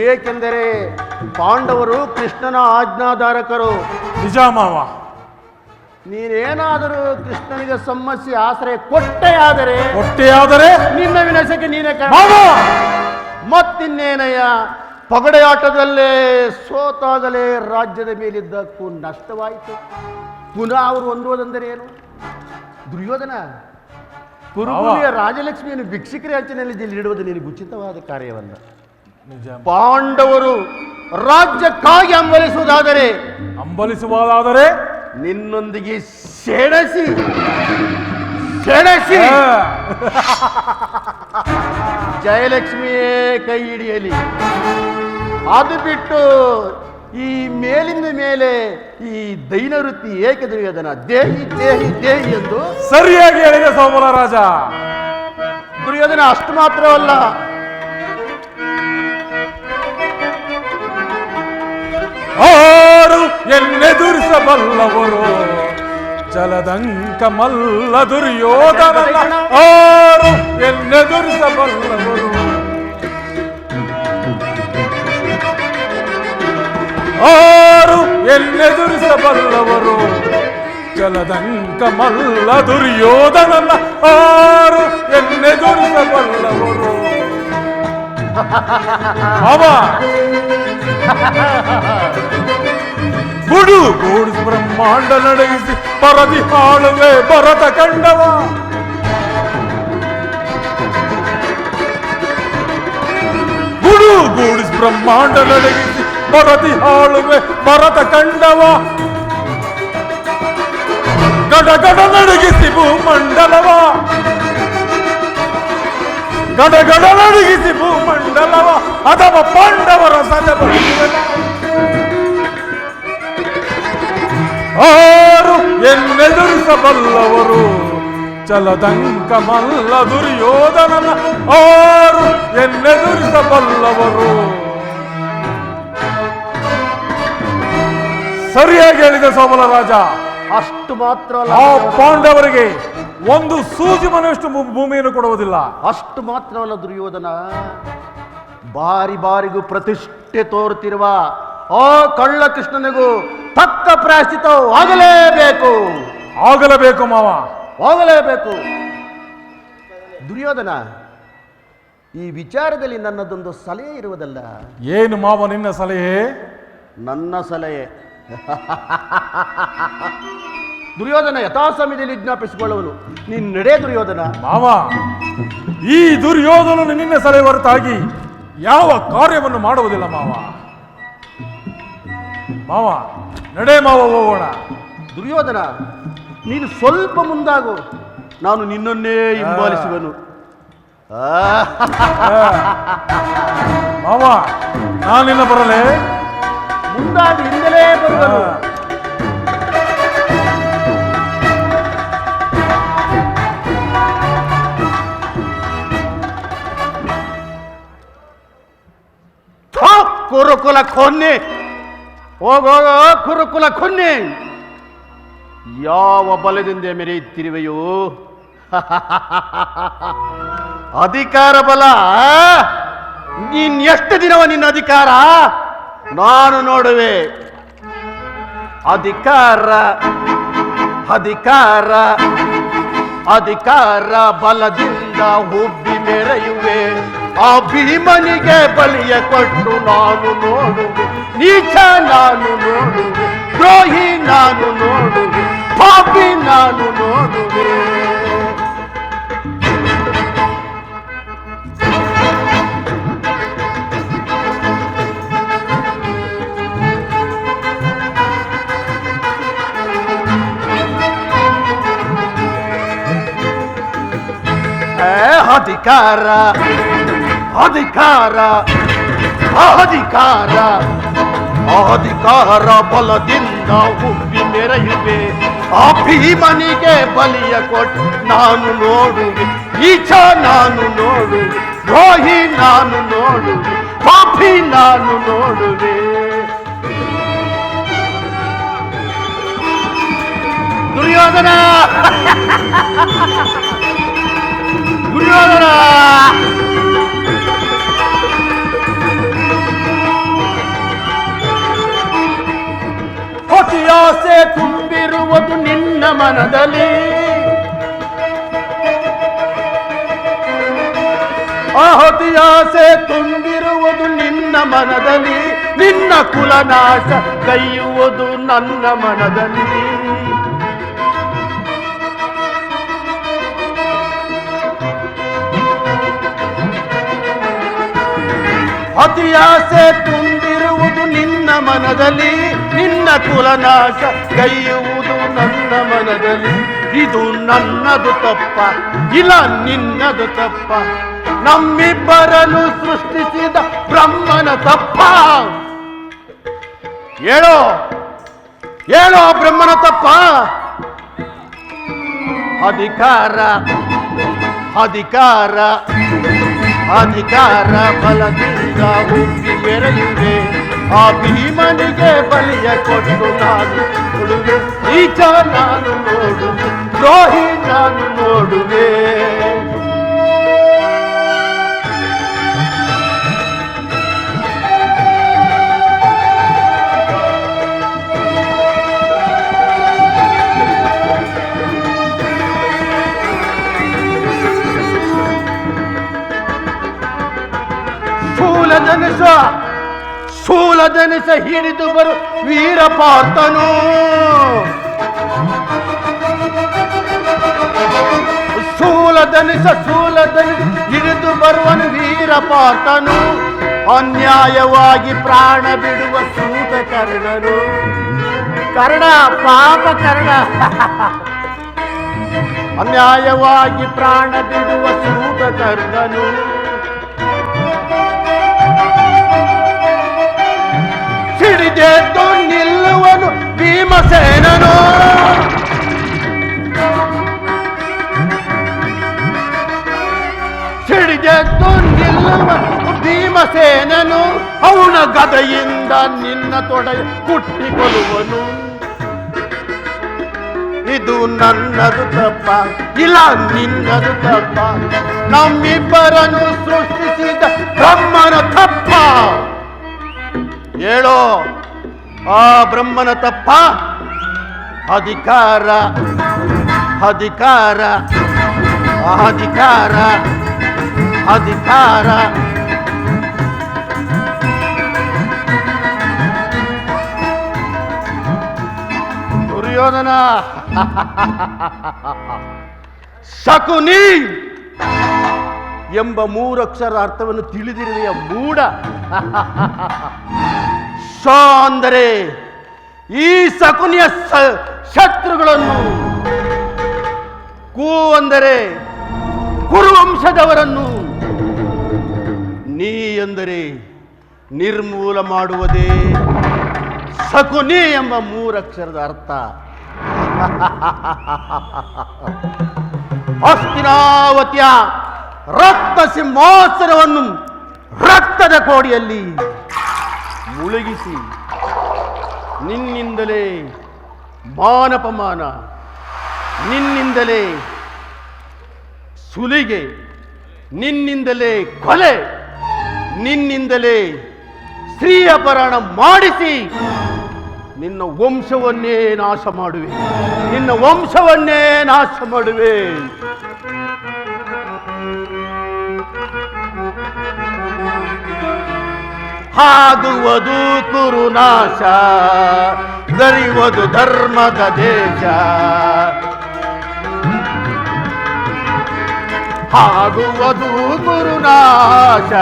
ಏಕೆಂದರೆ ಪಾಂಡವರು ಕೃಷ್ಣನ ಆಜ್ಞಾಧಾರಕರು. ನಿಜ ಮಾವ. ನೀನೇನಾದರೂ ಕೃಷ್ಣನಿಗೆ ಸಮ್ಮತಿಸಿ ಆಶ್ರಯ ಕೊಟ್ಟೆಯಾದರೆ ನಿನ್ನ ವಿನಾಶಕ್ಕೆ ನೀನೇ ಮಾವ. ಮತ್ತಿನ್ನೇನಯ್ಯ, ಪಗಡೆಯಾಟದಲ್ಲೇ ಸೋತಾಗಲೇ ರಾಜ್ಯದ ಮೇಲಿದ್ದಕ್ಕೂ ನಷ್ಟವಾಯಿತು. ಪುನಃ ಅವರು ಹೊಂದುವುದೆಂದರೆ ಏನು? ದುರ್ಯೋಧನ, ಕುರುಭೂಮಿಯ ರಾಜಲಕ್ಷ್ಮಿಯನ್ನು ಭಿಕ್ಷುಕರ ಅಂಚಿನಲ್ಲಿ ಇಡುವುದು ನಿನಗೆ ಉಚಿತವಾದ ಕಾರ್ಯವಲ್ಲ. ನಿಜ. ಪಾಂಡವರು ರಾಜ್ಯಕ್ಕಾಗಿ ಹಂಬಲಿಸುವುದಾದರೆ ಹಂಬಲಿಸುವುದಾದರೆ ನಿನ್ನೊಂದಿಗೆ ಸೆಣಸಿ ಸೆಣಸಿ ಜಯಲಕ್ಷ್ಮಿಯೇ ಕೈ ಹಿಡಿಯಲಿ. ಅದು ಬಿಟ್ಟು ಈ ಮೇಲಿಂದ ಮೇಲೆ ಈ ದೈನವೃತ್ತಿ ಏಕೆ ದುರ್ಯೋಧನ? ದೇಹಿ ದೇಹಿ ದೇಹಿ ಎಂದು ಸರಿಯಾಗಿ ಹೇಳಿದೆ ಸೋಮಲ ರಾಜ. ದುರ್ಯೋಧನ ಅಷ್ಟು ಮಾತ್ರವಲ್ಲ, ಆರು ಎನ್ನೆದುರಿಸಬಲ್ಲವರು ಚಲದಂಕ ಮಲ್ಲ ದುರ್ಯೋಧನ. ಆರು ಎನ್ನೆದುರಿಸಬಲ್ಲವರು ಆರು ಎನ್ನೆದುರಿಸಬಲ್ಲವರು ಚಲದಂಕ ಮಲ್ಲ ದುರ್ಯೋಧನನ. ಆರು ಎನ್ನೆದುರಿಸಬಲ್ಲವರು ಅವ ಗೂಡಿಸಿ ಬ್ರಹ್ಮಾಂಡ ನಡೆಯಿಸಿ ಪರದಿ ಹಾಳುವೆ ಭರತ ಕಂಡವ. ಗೂಡಿಸಿ ಬ್ರಹ್ಮಾಂಡ ನಡೆಯಿಸಿ ಪರದಿ ಹಾಳುವೆ ಭರತ ಕಂಡವ. ಗಡಗಡ ನಡಗಿಸಿ ಭೂಮಂಡಲವ. ಗಡಗಡ ನಡಗಿಸಿ ಭೂಮಂಡಲವ. ಅಥವಾ ಪಾಂಡವರ ಸದೆ ಬರುತ್ತವೆ. ಆರು ಎನ್ನೆದುರಿಸಬಲ್ಲವರು ಚಲದಂಕ ಮಲ್ಲ ದುರ್ಯೋಧನನ. ಆರು ಎನ್ನೆದುರಿಸಬಲ್ಲವರು. ಸರಿಯಾಗಿ ಹೇಳಿದೆ ಸೋಮಲ ರಾಜ. ಅಷ್ಟು ಮಾತ್ರ ಅಲ್ಲ, ಆ ಪಾಂಡವರಿಗೆ ಒಂದು ಸೂಜಿ ಮನೆಯಷ್ಟು ಭೂಮಿಯನ್ನು ಕೊಡುವುದಿಲ್ಲ. ಅಷ್ಟು ಮಾತ್ರವಲ್ಲ ದುರ್ಯೋಧನ, ಬಾರಿ ಬಾರಿಗೂ ಪ್ರತಿಷ್ಠೆ ತೋರುತ್ತಿರುವ ಆ ಕಳ್ಳ ಕೃಷ್ಣನಿಗೂ ತಕ್ಕ ಪ್ರಾಯಶ್ಚಿತ್ತವಾಗಲೇಬೇಕು. ಆಗಲೇಬೇಕು ಮಾವ, ಹೋಗಲೇಬೇಕು. ದುರ್ಯೋಧನ, ಈ ವಿಚಾರದಲ್ಲಿ ನನ್ನದೊಂದು ಸಲಹೆ ಇರುವುದಲ್ಲ. ಏನು ಮಾವ ನಿನ್ನ ಸಲಹೆ? ನನ್ನ ಸಲಹೆ ದುರ್ಯೋಧನ ಯಥಾ ಸಮಯದಲ್ಲಿ ವಿಜ್ಞಾಪಿಸಿಕೊಳ್ಳುವನು. ನೀನು ನಡೆ ದುರ್ಯೋಧನ. ಮಾವ, ಈ ದುರ್ಯೋಧನನು ನಿನ್ನ ಸಲಹೆ ಹೊರತಾಗಿ ಯಾವ ಕಾರ್ಯವನ್ನು ಮಾಡುವುದಿಲ್ಲ ಮಾವ. ಮಾವ ನಡೆ ಮಾವ, ಹೋಗೋಣ. ದುರ್ಯೋಧನ, ನೀನು ಸ್ವಲ್ಪ ಮುಂದಾಗು, ನಾನು ನಿನ್ನನ್ನೇ ಹಿಂಬಾಲಿಸುವೆನು. ಮಾವ ನಾನಿನ್ನ ಬರಲೇ? ಮುಂದಾಗಿ ಹಿಂದಲೇ ಬರುವನು. ಕುರುಕುಲ ಕೊನ್ನೆ, ಹೋಗೋಗ ಕುರುಕುಲ ಕೊನ್ನೆ, ಯಾವ ಬಲದಿಂದ ಮೆರೆಯುತ್ತಿರುವೆಯೋ? ಅಧಿಕಾರ ಬಲ. ನೀನ್ ಎಷ್ಟು ದಿನವ ನಿನ್ನ ಅಧಿಕಾರ ನಾನು ನೋಡುವೆ. ಅಧಿಕಾರ ಅಧಿಕಾರ ಅಧಿಕಾರ ಬಲದಿಂದ ಹುಬ್ಬಿ ಮೆರೆಯುವೆ. ಆ ಭೀಮನಿಗೆ ಬಲಿಯ ಕೊಟ್ಟು ನಾನು ನೋಡುವೆ. ನೀಚ ನಾನು ನೋಡುವೆ, ದ್ರೋಹಿ ನಾನು ನೋಡುವೆ, ಪಾಪಿ ನಾನು ನೋಡುವೆ. ಅಧಿಕಾರ ಅಧಿಕಾರ ಅಧಿಕಾರ ಅಧಿಕಾರ ಬಲದಿಂದ ಉಬ್ಬಿ ಮೆರೆಯುವೆ. ಆ ಭೀಮನಿಗೆ ಬಲಿಯ ಕೊಟ್ಟು ನಾನು ನೋಡುವೆ. ಈಚ ನಾನು ನೋಡುವೆ, ದ್ರೋಹಿ ನಾನು ನೋಡುವೆ, ಪಾಪಿ ನಾನು ನೋಡುವೆ. ದುರ್ಯೋಧನ ದುರ್ಯೋಧನ, ಅತಿಯಾಸೆ ತುಂಬಿರುವುದು ನಿನ್ನ ಮನದಲ್ಲಿ. ಅತಿಯಾಸೆ ತುಂಬಿರುವುದು ನಿನ್ನ ಮನದಲ್ಲಿ. ನಿನ್ನ ಕುಲನಾಶ ಕೈಯುವುದು ನನ್ನ ಮನದಲ್ಲಿ. ಅತಿಯಾಸೆ ತುಂಬಿರುವುದು ನಿನ್ನ ಮನದಲ್ಲಿ, ನಿನ್ನ ಕುಲನಾಶ ಕೈಯುವುದು ನನ್ನ ಮನದಲ್ಲಿ. ಇದು ನನ್ನದು ತಪ್ಪ ಇಲ್ಲ ನಿನ್ನದು ತಪ್ಪ, ನಮ್ಮಿಬ್ಬರನ್ನು ಸೃಷ್ಟಿಸಿದ ಬ್ರಹ್ಮನ ತಪ್ಪ. ಹೇಳೋ ಹೇಳೋ ಬ್ರಹ್ಮನ ತಪ್ಪ. ಅಧಿಕಾರ ಅಧಿಕಾರ ಅಧಿಕಾರ ಬಲದಿಂದ ಹುಟ್ಟಿ ಮೆರೆಯುವೆ, ಆ ಭೀಮನಿಗೆ ಬಲಿಯ ಕೊಟ್ಟು ನಾನು ಕೊಡುವೆ. ನೀಚ ನಾನು ನೋಡುವೆ, ದ್ರೋಹಿ ನಾನು ನೋಡುವೆ. ಶೂಲಧನುಷ ಹಿಡಿದು ಬರು ವೀರಪಾರ್ಥನು, ಶೂಲಧನುಷ ಹಿಡಿದು ಬರುವನು ವೀರಪಾರ್ಥನು. ಅನ್ಯಾಯವಾಗಿ ಪ್ರಾಣ ಬಿಡುವ ಸೂತ ಕರ್ಣನು, ಕರ್ಣ ಪಾಪ ಕರ್ಣ. ಅನ್ಯಾಯವಾಗಿ ಪ್ರಾಣ ಬಿಡುವ ಸೂತ ಕರ್ಣನು. ಸಿಡಿದೆದ್ದು ನಿಲ್ಲುವನು ಭೀಮಸೇನನು, ಸಿಡಿದೆದ್ದು ನಿಲ್ಲುವನು ಭೀಮಸೇನನು. ಅವನ ಗದೆಯಿಂದ ನಿನ್ನ ತೊಡೆಯ ಕುಟ್ಟಿಕೊಳ್ಳುವನು. ಇದು ನನ್ನದು ತಪ್ಪ ಇಲ್ಲ ನಿನ್ನದು ತಪ್ಪ, ನಮ್ಮಿಬ್ಬರನ್ನು ಸೃಷ್ಟಿಸಿದ ಬ್ರಹ್ಮನ ತಪ್ಪ. ಹೇಳೋ ಆ ಬ್ರಹ್ಮನ ತಪ್ಪ. ಅಧಿಕಾರ ಅಧಿಕಾರ ಅಧಿಕಾರ ಅಧಿಕಾರ. ದುರ್ಯೋಧನ ಶಕುನಿ ಎಂಬ ಮೂರಕ್ಷರ ಅರ್ಥವನ್ನು ತಿಳಿದಿರುವೆಯ ಮೂಢ. ಶ ಅಂದರೆ ಈ ಶಕುನಿಯ ಶತ್ರುಗಳನ್ನು, ಕು ಅಂದರೆ ಕುರುವಂಶದವರನ್ನು, ನೀ ಎಂದರೆ ನಿರ್ಮೂಲ ಮಾಡುವುದೇ ಶಕುನಿ ಎಂಬ ಮೂರಕ್ಷರದ ಅರ್ಥ. ಹಸ್ತಿನಾವತಿಯ ರಕ್ತ ಸಿಂಹಾಸನವನ್ನು ರಕ್ತದ ಕೋಡಿಯಲ್ಲಿ ಮುಳುಗಿಸಿ ನಿನ್ನಿಂದಲೇ ಮಾನಪಮಾನ, ನಿನ್ನಿಂದಲೇ ಸುಲಿಗೆ, ನಿನ್ನಿಂದಲೇ ಕೊಲೆ, ನಿನ್ನಿಂದಲೇ ಸ್ತ್ರೀ ಅಪಹರಣ ಮಾಡಿಸಿ ನಿನ್ನ ವಂಶವನ್ನೇ ನಾಶ ಮಾಡುವೆ, ನಿನ್ನ ವಂಶವನ್ನೇ ನಾಶ ಮಾಡುವೆ. ಆಗುವುದು ಕುರುನಾಶ, ದರಿಯುವುದು ಧರ್ಮದ ದೇಶ. ಆಗುವುದು ಕುರುನಾಶ,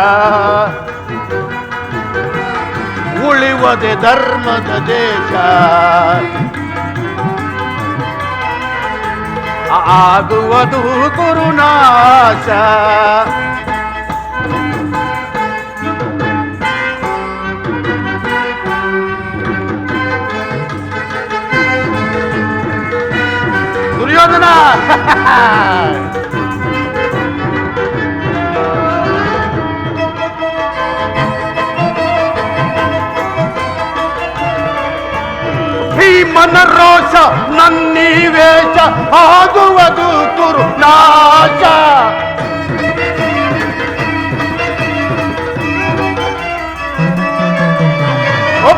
ಉಳಿಯುವುದೇ ಧರ್ಮದ ದೇಶ. ಆಗುವುದು ಕುರುನಾಶ. ದುರ್ಯೋಧನ ಭೀಮನ ರೋಷ ನನ್ನಿವೇಶ, ಆಗುವುದು ಕುರುನಾಶ.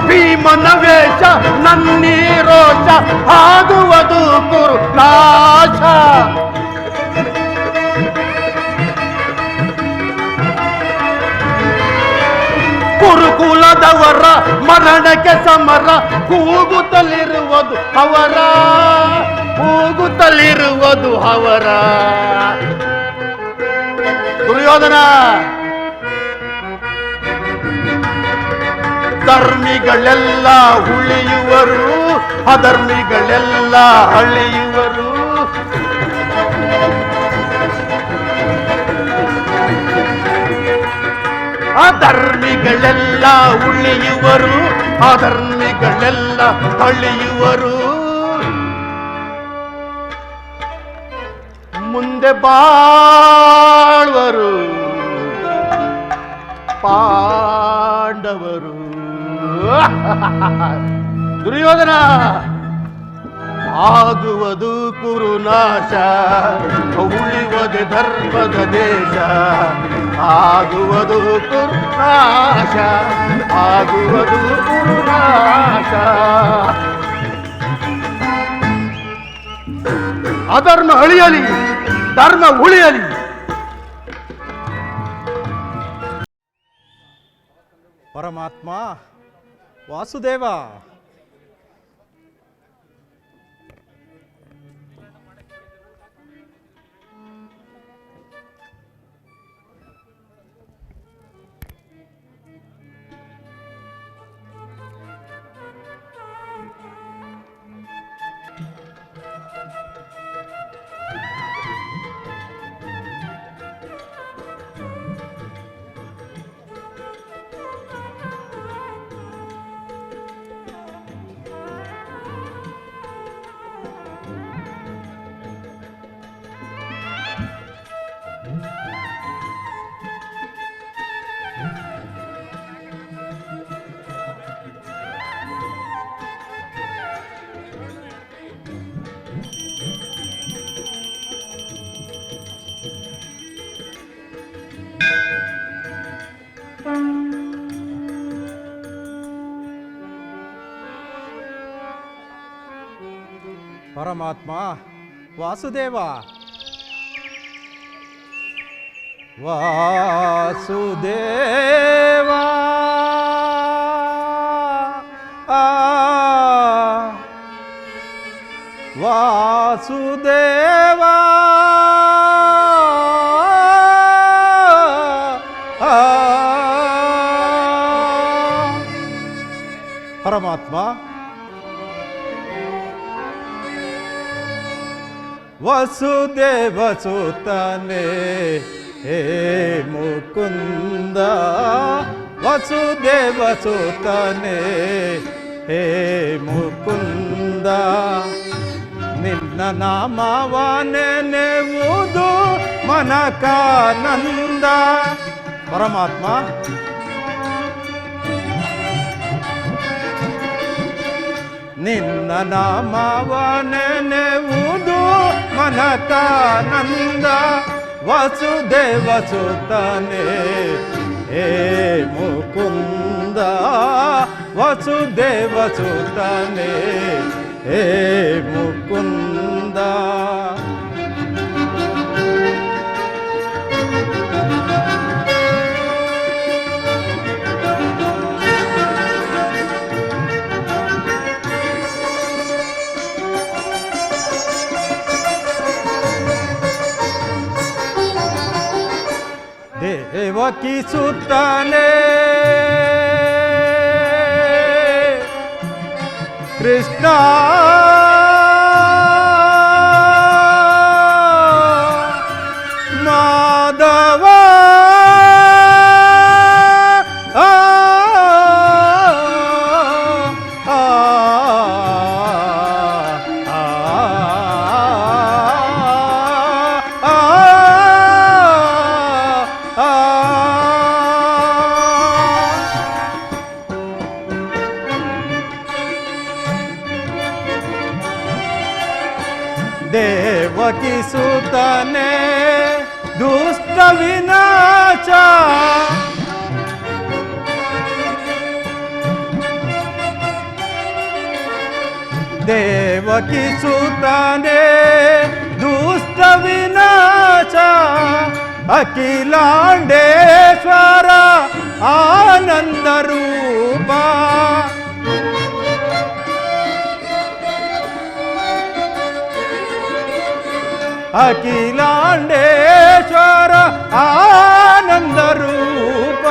ಭೀಮನ ವೇಷ ನನ್ನಿ ರೋಷ, ಆಗುವುದು ಕುರುನಾಶ. ಕುರುಕುಲದವರ ಮರಣಕ್ಕೆ ಸಮರ, ಕೂಗುತ್ತಲಿರುವುದು ಅವರ, ಕೂಗುತ್ತಲಿರುವುದು ಅವರ. ದುರ್ಯೋಧನ ಧರ್ಮಿಗಳೆಲ್ಲ ಉಳಿಯುವರು, ಅಧರ್ಮಿಗಳೆಲ್ಲ ಅಳಿಯುವರು. ಅಧರ್ಮಿಗಳೆಲ್ಲ ಉಳಿಯುವರು, ಅಧರ್ಮಿಗಳೆಲ್ಲ ಅಳಿಯುವರು. ಮುಂದೆ ಬಾಳುವರು ಪಾಂಡವರು. ದುರ್ಯೋಧನ, ಆಗುವುದು ಕುರುನಾಶ, ಉಳಿಯುವುದು ಧರ್ಮದ ದೇಶ. ಆಗುವುದು ಕುರುನಾಶ, ಆಗುವುದು ಕುರುನಾಶ. ಅಧರ್ಮ ಅಳಿಯಲಿ, ಧರ್ಮ ಉಳಿಯಲಿ. ಪರಮಾತ್ಮ ವಾಸುದೇವ, ಪರಮಾತ್ಮ ವಾಸುದೇವ, ವಾಸುದೇವ, ವಾಸುದೇವ, ಪರಮಾತ್ಮ ವಸುದೇವ ಸುತನೇ ಹೇ ಮುಕುಂದ, ವಸುದೇವ ಸುತನೇ ಹೇ ಮುಕುಂದ, ನಿನ್ನ ನಾಮವ ನೆನೆಯುವುದು ಮನಕಾನಂದ. ಪರಮಾತ್ಮ ನಿನ್ನ ನಾಮವ ನೆನೆಯುವುದು ಮನಕಾನಂದ. ವಸುದೇವ ಸುತನೇ ಹೇ ಮುಕುಂದ, ವಸುದೇವ ಸುತನೇ ಹೇ ಮುಕುಂದ. ದೇವಕಿ ಸುತನೇ ಕೃಷ್ಣ, ಮಾಧವ, ದೇವಕಿ ಸುತನೇ ದುಷ್ಟ ವಿನಾಶ, ದೇವಕಿ ಸುತನೇ ದುಷ್ಟ ವಿನಾಶ, ಅಖಿಲಾಂಡೇಶ್ವರ ಆನಂದ ರೂಪ. ಅಖಿಲಾಂಡೇಶ್ವರ ಆನಂದ ರೂಪ,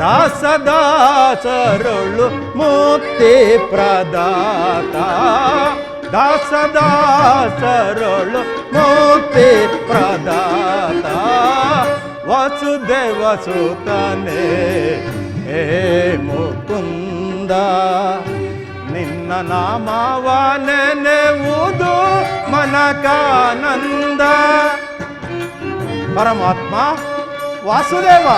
ದಾಸದಾಸರೊಳು ಮುಕ್ತಿ ಪ್ರದಾತ ದಾಸದಾಸರೊಳು ಮುಕ್ತಿ ಪ್ರದಾತ ವಸುದೇವ ಸುತನೇ ಹೇ ಮುಕುಂದ ನಿನ್ನ ನಾಮವ ನೆನೆವುದು ಮನಕಾನಂದ. ಪರಮಾತ್ಮ ವಾಸುದೇವ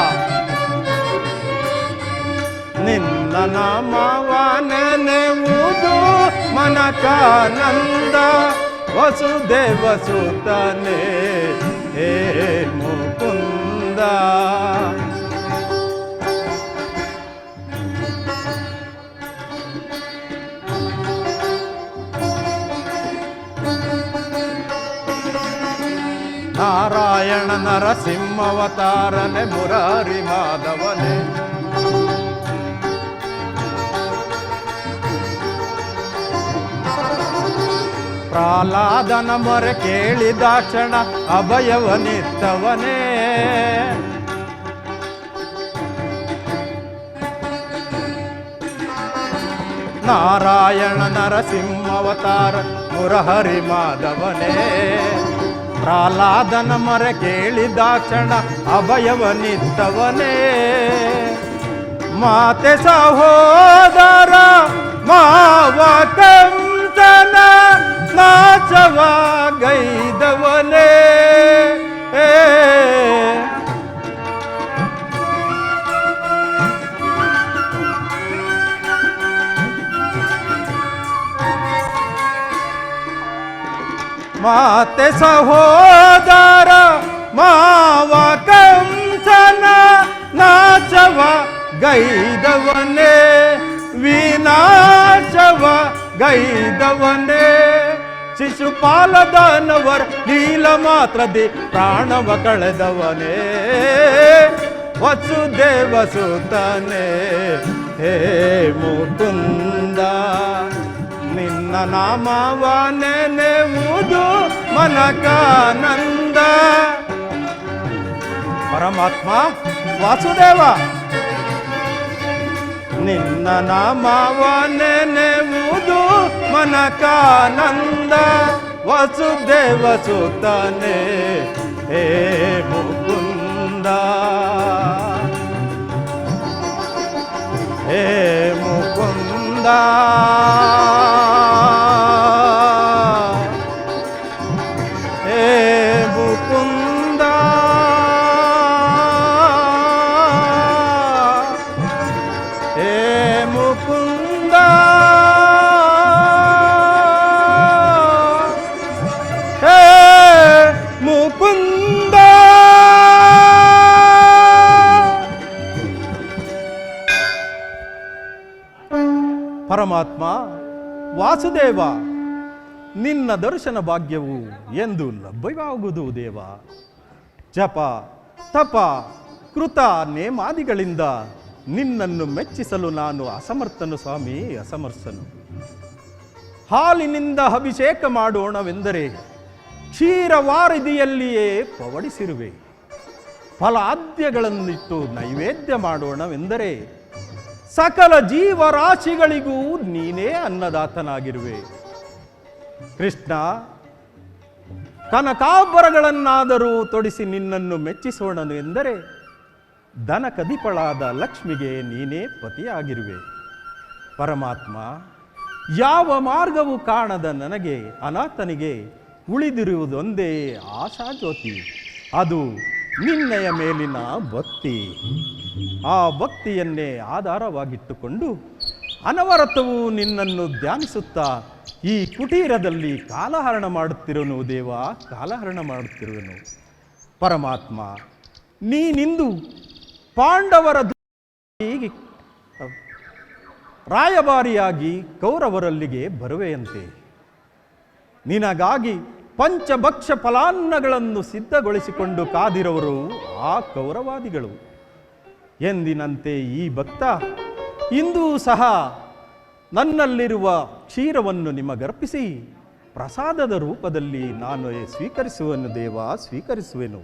ನಿನ್ನ ನಾಮವ ನೆನೆವುದು ಮನಕಾನಂದ ವಸುದೇವ ಸುತನೇ ಹೇ ಮುಕುಂದ. ನಾರಾಯಣ ನರಸಿಂಹವತಾರನೆ ಮುರಾರಿ ಮಾಧವನೇ ಪ್ರಹ್ಲಾದನ ಮೊರೆ ಕೇಳಿದಾಕ್ಷಣ ಅಭಯವನಿತ್ತವನೇ ನಾರಾಯಣ ನರಸಿಂಹವತಾರ ಮುರಹರಿ ಮಾಧವನೇ ಪ್ರಹ್ಲಾದನ ಮೊರೆ ಕೇಳಿದಾಕ್ಷಣ ಅಭಯವನಿತ್ತವನೇ ಮಾತೆ ಸಹೋದರ ಮಾವ ಕಂಸನ ನಾಚವಾಗೈದವನೇ ಮಾತೆ ಸಹೋದರ ಮಾವ ಕಂಸನ ನಾಚವ ಗೈದವನೇ ವಿನಾಶವ ಗೈದವನೇ ಶಿಶುಪಾಲದಾನವರ ಲೀಲ ಮಾತ್ರದಿ ಪ್ರಾಣವ ಕಳೆದವನೇ ವಸುದೇವ ಸುತನೇ ಹೇ ಮುಕುಂದ ನಿನ್ನ ನಾಮವ ನೆನೆವುದು ಮನಕಾನಂದ. ಪರಮಾತ್ಮ ವಾಸುದೇವ ನಿನ್ನ ನಾಮವ ನೆನೆವುದು ಮನಕಾನಂದ ವಸುದೇವ ಸುತನೇ ಹೇ ಮುಕುಂದ ಹೇ ಮುಕುಂದ ಹೇ ಮುಕುಂದ ಹೇ ಮುಕುಂದ ಹೇ ಮುಕುಂದ. ಪರಮಾತ್ಮ ವಾಸುದೇವ ನಿನ್ನ ದರ್ಶನ ಭಾಗ್ಯವು ಎಂದು ಲಭ್ಯವಾಗುವುದು ದೇವ. ಜಪ ತಪ ಕೃತ ನೇಮಾದಿಗಳಿಂದ ನಿನ್ನನ್ನು ಮೆಚ್ಚಿಸಲು ನಾನು ಅಸಮರ್ಥನು ಸ್ವಾಮಿ ಅಸಮರ್ಥನು. ಹಾಲಿನಿಂದ ಅಭಿಷೇಕ ಮಾಡೋಣವೆಂದರೆ ಕ್ಷೀರವಾರಿದಿಯಲ್ಲಿಯೇ ಪವಡಿಸಿರುವೆ. ಫಲಾದ್ಯಗಳನ್ನಿಟ್ಟು ನೈವೇದ್ಯ ಮಾಡೋಣವೆಂದರೆ ಸಕಲ ಜೀವರಾಶಿಗಳಿಗೂ ನೀನೇ ಅನ್ನದಾತನಾಗಿರುವೆ. ಕೃಷ್ಣ ಕನಕಾಭರಣಗಳನ್ನಾದರೂ ತೊಡಿಸಿ ನಿನ್ನನ್ನು ಮೆಚ್ಚಿಸೋಣನು ಎಂದರೆ ದನ ಕದಿಪಳಾದ ಲಕ್ಷ್ಮಿಗೆ ನೀನೇ ಪತಿಯಾಗಿರುವೆ. ಪರಮಾತ್ಮ ಯಾವ ಮಾರ್ಗವೂ ಕಾಣದ ನನಗೆ ಅನಾಥನಿಗೆ ಉಳಿದಿರುವುದೊಂದೇ ಆಶಾಜ್ಯೋತಿ, ಅದು ನಿನ್ನಯ ಮೇಲಿನ ಭಕ್ತಿ. ಆ ಭಕ್ತಿಯನ್ನೇ ಆಧಾರವಾಗಿಟ್ಟುಕೊಂಡು ಅನವರತವೂ ನಿನ್ನನ್ನು ಧ್ಯಾನಿಸುತ್ತಾ ಈ ಕುಟೀರದಲ್ಲಿ ಕಾಲಹರಣ ಮಾಡುತ್ತಿರುವನು ದೇವ, ಕಾಲಹರಣ ಮಾಡುತ್ತಿರುವನು. ಪರಮಾತ್ಮ ನೀನಿಂದು ಪಾಂಡವರ ರಾಯಭಾರಿಯಾಗಿ ಕೌರವರಲ್ಲಿಗೆ ಬರುವೆಯಂತೆ. ನಿನಗಾಗಿ ಪಂಚಭಕ್ಷ ಫಲಾನ್ನಗಳನ್ನು ಸಿದ್ಧಗೊಳಿಸಿಕೊಂಡು ಕಾದಿರುವರು ಆ ಕೌರವಾದಿಗಳು. ಎಂದಿನಂತೆ ಈ ಭಕ್ತ ಇಂದೂ ಸಹ ನನ್ನಲ್ಲಿರುವ ಕ್ಷೀರವನ್ನು ನಿಮಗರ್ಪಿಸಿ ಪ್ರಸಾದದ ರೂಪದಲ್ಲಿ ನಾನು ಸ್ವೀಕರಿಸುವೆನು ದೇವ, ಸ್ವೀಕರಿಸುವೆನು.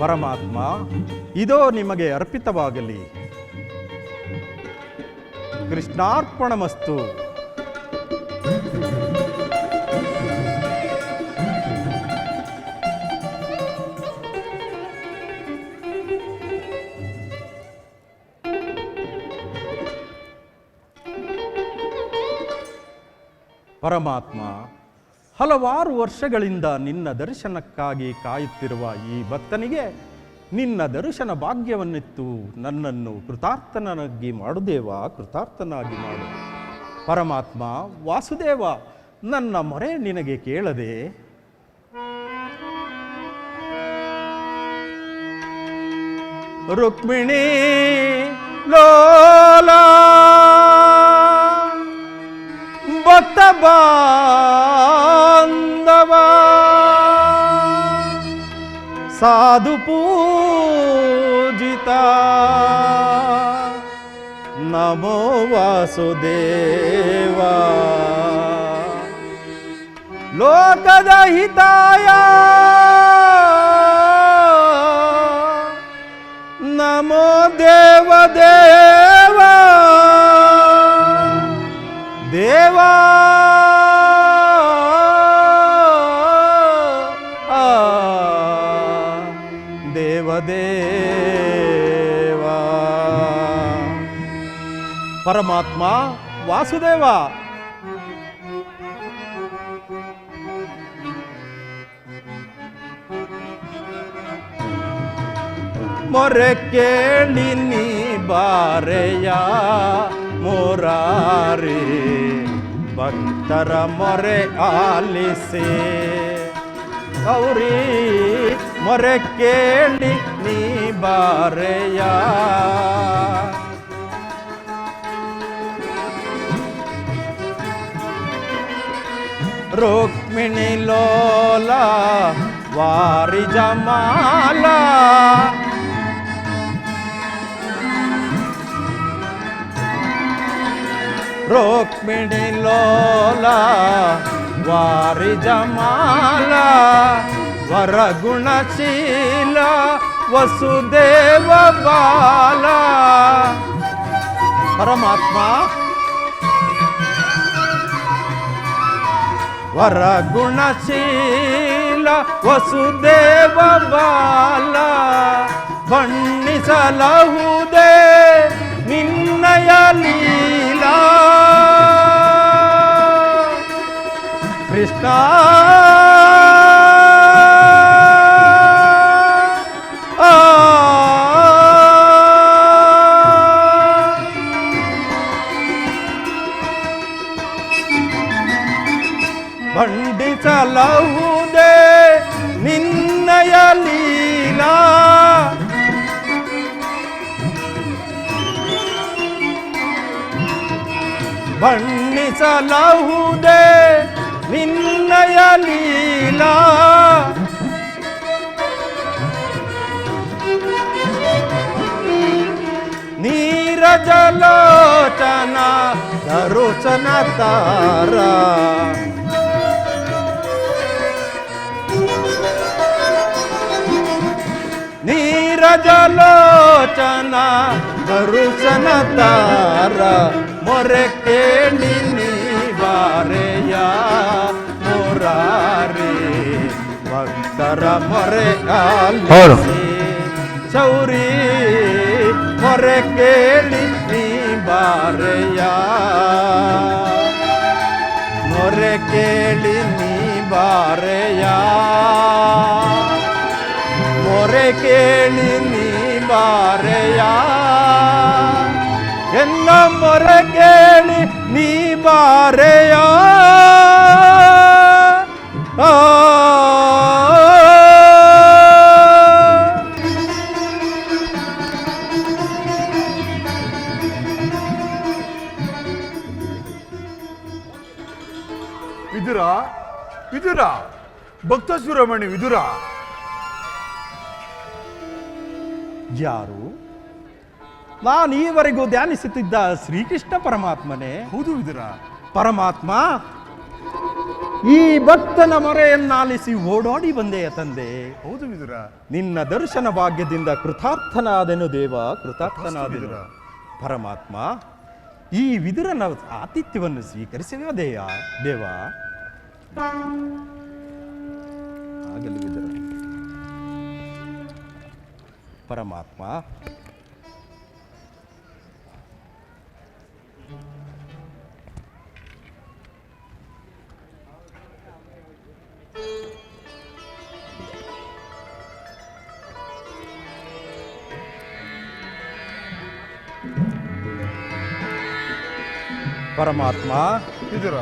ಪರಮಾತ್ಮ, ಇದೋ ನಿಮಗೆ ಅರ್ಪಿತವಾಗಲಿ. ಕೃಷ್ಣಾರ್ಪಣಮಸ್ತು. ಪರಮಾತ್ಮ, ಹಲವಾರು ವರ್ಷಗಳಿಂದ ನಿನ್ನ ದರ್ಶನಕ್ಕಾಗಿ ಕಾಯುತ್ತಿರುವ ಈ ಭಕ್ತನಿಗೆ ನಿನ್ನ ದರ್ಶನ ಭಾಗ್ಯವನ್ನಿತ್ತು ನನ್ನನ್ನು ಕೃತಾರ್ಥನಾಗಿ ಮಾಡುದೇವ, ಕೃತಾರ್ಥನಾಗಿ ಮಾಡು. ಪರಮಾತ್ಮ, ವಾಸುದೇವ, ನನ್ನ ಮೊರೆ ನಿನಗೆ ಕೇಳದೆ? ರುಕ್ಮಿಣಿ ಲೋಲ ಭಕ್ತ ಬಾಂಧವ ಸಾಧು ಪೂಜಿತ ನಮೋ ವಾಸುದೇವ. ಲೋಕದ ಹಿತಾಯ ನಮೋ ದೇವದೇವ. ದೇವಾ ದೇವದೇವ. ಪರಮಾತ್ಮ, ವಾಸುದೇವ, ಮೊರೆ ಕೇಳಿ ನೀ ಬಾರೆಯ ಮುರಾರಿ, ಭಕ್ತರ ಮೊರೆ ಆಲಿಸಿ. ಗೌರಿ ಮೊರೆ ಕೇಳಿ ನೀ ಬಾರೆಯ. ರುಕ್ಮಿಣಿ ಲೋಲ ವಾರಿ ಜಮಾಲ, ರುಕ್ಮಿಣಿ ಲೋಲ ವಾರಿ ಜಮಾಲ, ವರಗುಣಶೀಲ ವಸುದೇವ ಬಾಲ. ಪರಮಾತ್ಮ, ವರಗುಣಶೀಲ ವಸುದೇವ ಬಾಲ, ಬಣ್ಣಿಸಲಹುದೇ ನಿನ್ನಯ ಲೀಲಾ. ಕೃಷ್ಣ ಖಂಡಿಸಲಹುದೇ ನಿನ್ನಯ ಲೀಲಾ. ಬಣ್ಣಿಸಲಹುದೇ ನಿನ್ನಯ ಲೀಲಾ. ನೀರಜಲೋಚನ ದರುಚನ ತಾರ, ನೀರಜಲೋಚನ ದರುಚನ ತಾರ, ಮೊರೆ ಕೇಳಿ ನೀ ಬಾರೆಯ ಮುರಾರಿ, ಭಕ್ತರ ಮೊರೆ ಆಲಿಸಿ. ಚೌರಿ ಮೊರೆ ಕೇಳಿ ನೀ ಬಾರೆಯ, ಮೊರೆ ಕೇಳಿ ನೀ ಬಾರೆಯ, ಮೊರೆ ಕೇಳಿ ನೀ ಬಾರೆಯ. ಎನ್ನ ಮೊರೆ ಕೇಳಿ ನೀ ಬಾರೆಯ. ವಿದುರ, ವಿದುರ, ಭಕ್ತ ಶಿರೋಮಣಿ ವಿದುರ. ಯಾರು? ನಾನು ಈವರೆಗೂ ಧ್ಯಾನಿಸುತ್ತಿದ್ದ ಶ್ರೀಕೃಷ್ಣ ಪರಮಾತ್ಮನೇ. ಹೌದು ವಿದುರ. ಪರಮಾತ್ಮ, ಈ ಭಕ್ತನ ಮೊರೆಯನ್ನಾಲಿಸಿ ಓಡೋಡಿ ಬಂದೆಯ ತಂದೆ. ಹೌದು ವಿದುರ. ನಿನ್ನ ದರ್ಶನ ಭಾಗ್ಯದಿಂದ ಕೃತಾರ್ಥನಾದೆನು ದೇವ, ಕೃತಾರ್ಥನಾದೆನು. ವಿದುರ. ಪರಮಾತ್ಮ, ಈ ವಿದುರನ ಆತಿಥ್ಯವನ್ನು ಸ್ವೀಕರಿಸುವ ದೇವ. ಆಗಲಿ ವಿದುರ. ಪರಮಾತ್ಮ, ಪರಮಾತ್ಮ, ವಿದುರ.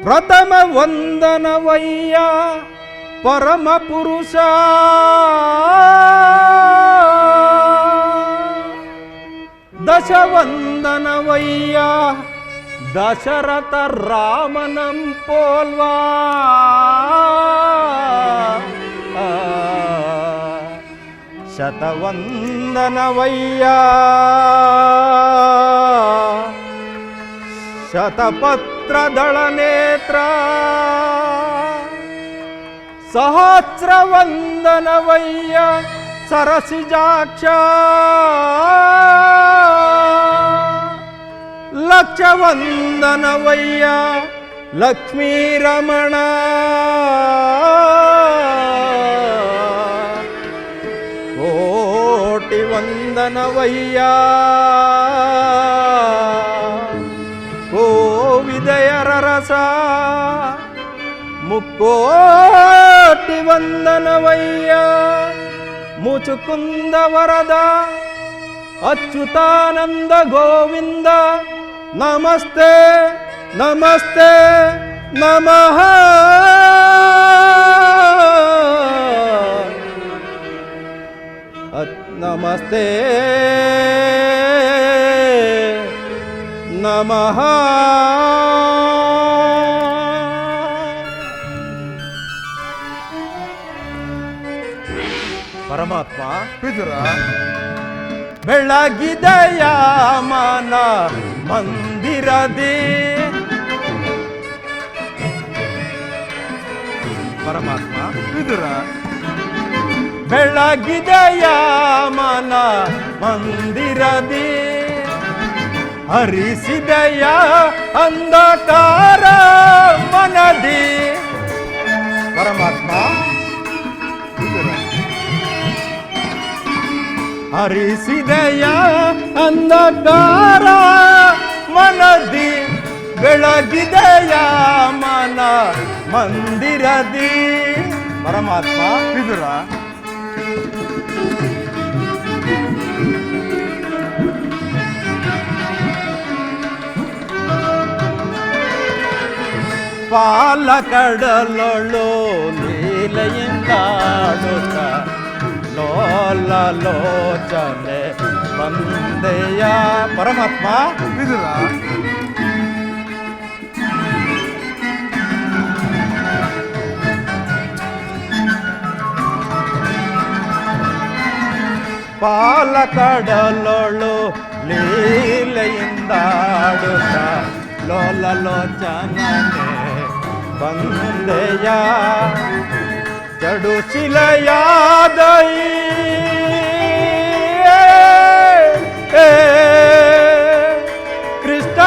ಪ್ರಥಮ ವಂದನವಯ್ಯ ಪರಮ ಪುರುಷ, ದಶ ವಂದನವಯ್ಯ ದಶರಥ ರಾಮನಂ ಪೋಲ್ವಾ, ಶತವಂದನವಯ್ಯ ಶತಪತ್ರದಳ ನೇತ್ರ, ಸಹಸ್ರವಂದನವಯ್ಯ ಸರಸಿಜಾಕ್ಷ, ಲಕ್ಷವಂದನವಯ್ಯ ಲಕ್ಷ್ಮೀರಮಣ, ಕೋಟಿ ವಂದನವಯ್ಯ ಕೋವಿದಯರ ರಸ, ಮುಕ್ಕೋಟಿ ವಂದನವಯ್ಯ ಮುಚುಕುಂದ ವರದ, ಅಚ್ಯುತಾನಂದ ಗೋವಿಂದ, ನಮಸ್ತೆ ನಮಸ್ತೆ ನಮಃ. ನಮಸ್ತೆ ನಮಃ. ಪರಮಾತ್ಮ, ವಿದುರ. ಬೆಳಗಿದೆಯ ಮನ ಮಂದಿರದಿ. ಪರಮಾತ್ಮ, ವಿದುರ. ಬೆಳಗಿದೆಯ ಮನ ಮಂದಿರದಿ, ಹರಿಸಿದೆಯ ಅಂಧಕಾರ ಮನದಿ. ಪರಮಾತ್ಮ, ಹರಿಸಿದೆಯ ಅಂಧಕಾರ ಮನದಿ, ಬೆಳಗಿದೆಯ ಮನ ಮಂದಿರದಿ. ಪರಮಾತ್ಮ, ವಿದುರ. ಪಾಲಕಡಲೊಳು ಲೀಲೆಯಿಂದಾಡುತ್ತ ಲೋಲ ಲೋಚನೆ ಬಂದೆಯ. ಪರಮಾತ್ಮ, ವಿದುರ. ಪಾಲಕಡಲೊಳು ಲೀಲೆಯಿಂದಾಡುತ್ತ ಲೋಲ ಲೋಚನೆ ಬಂದೆಯ. ಜಡು ಶಿಲೆಯಾದೈ ಕೃಷ್ಣ,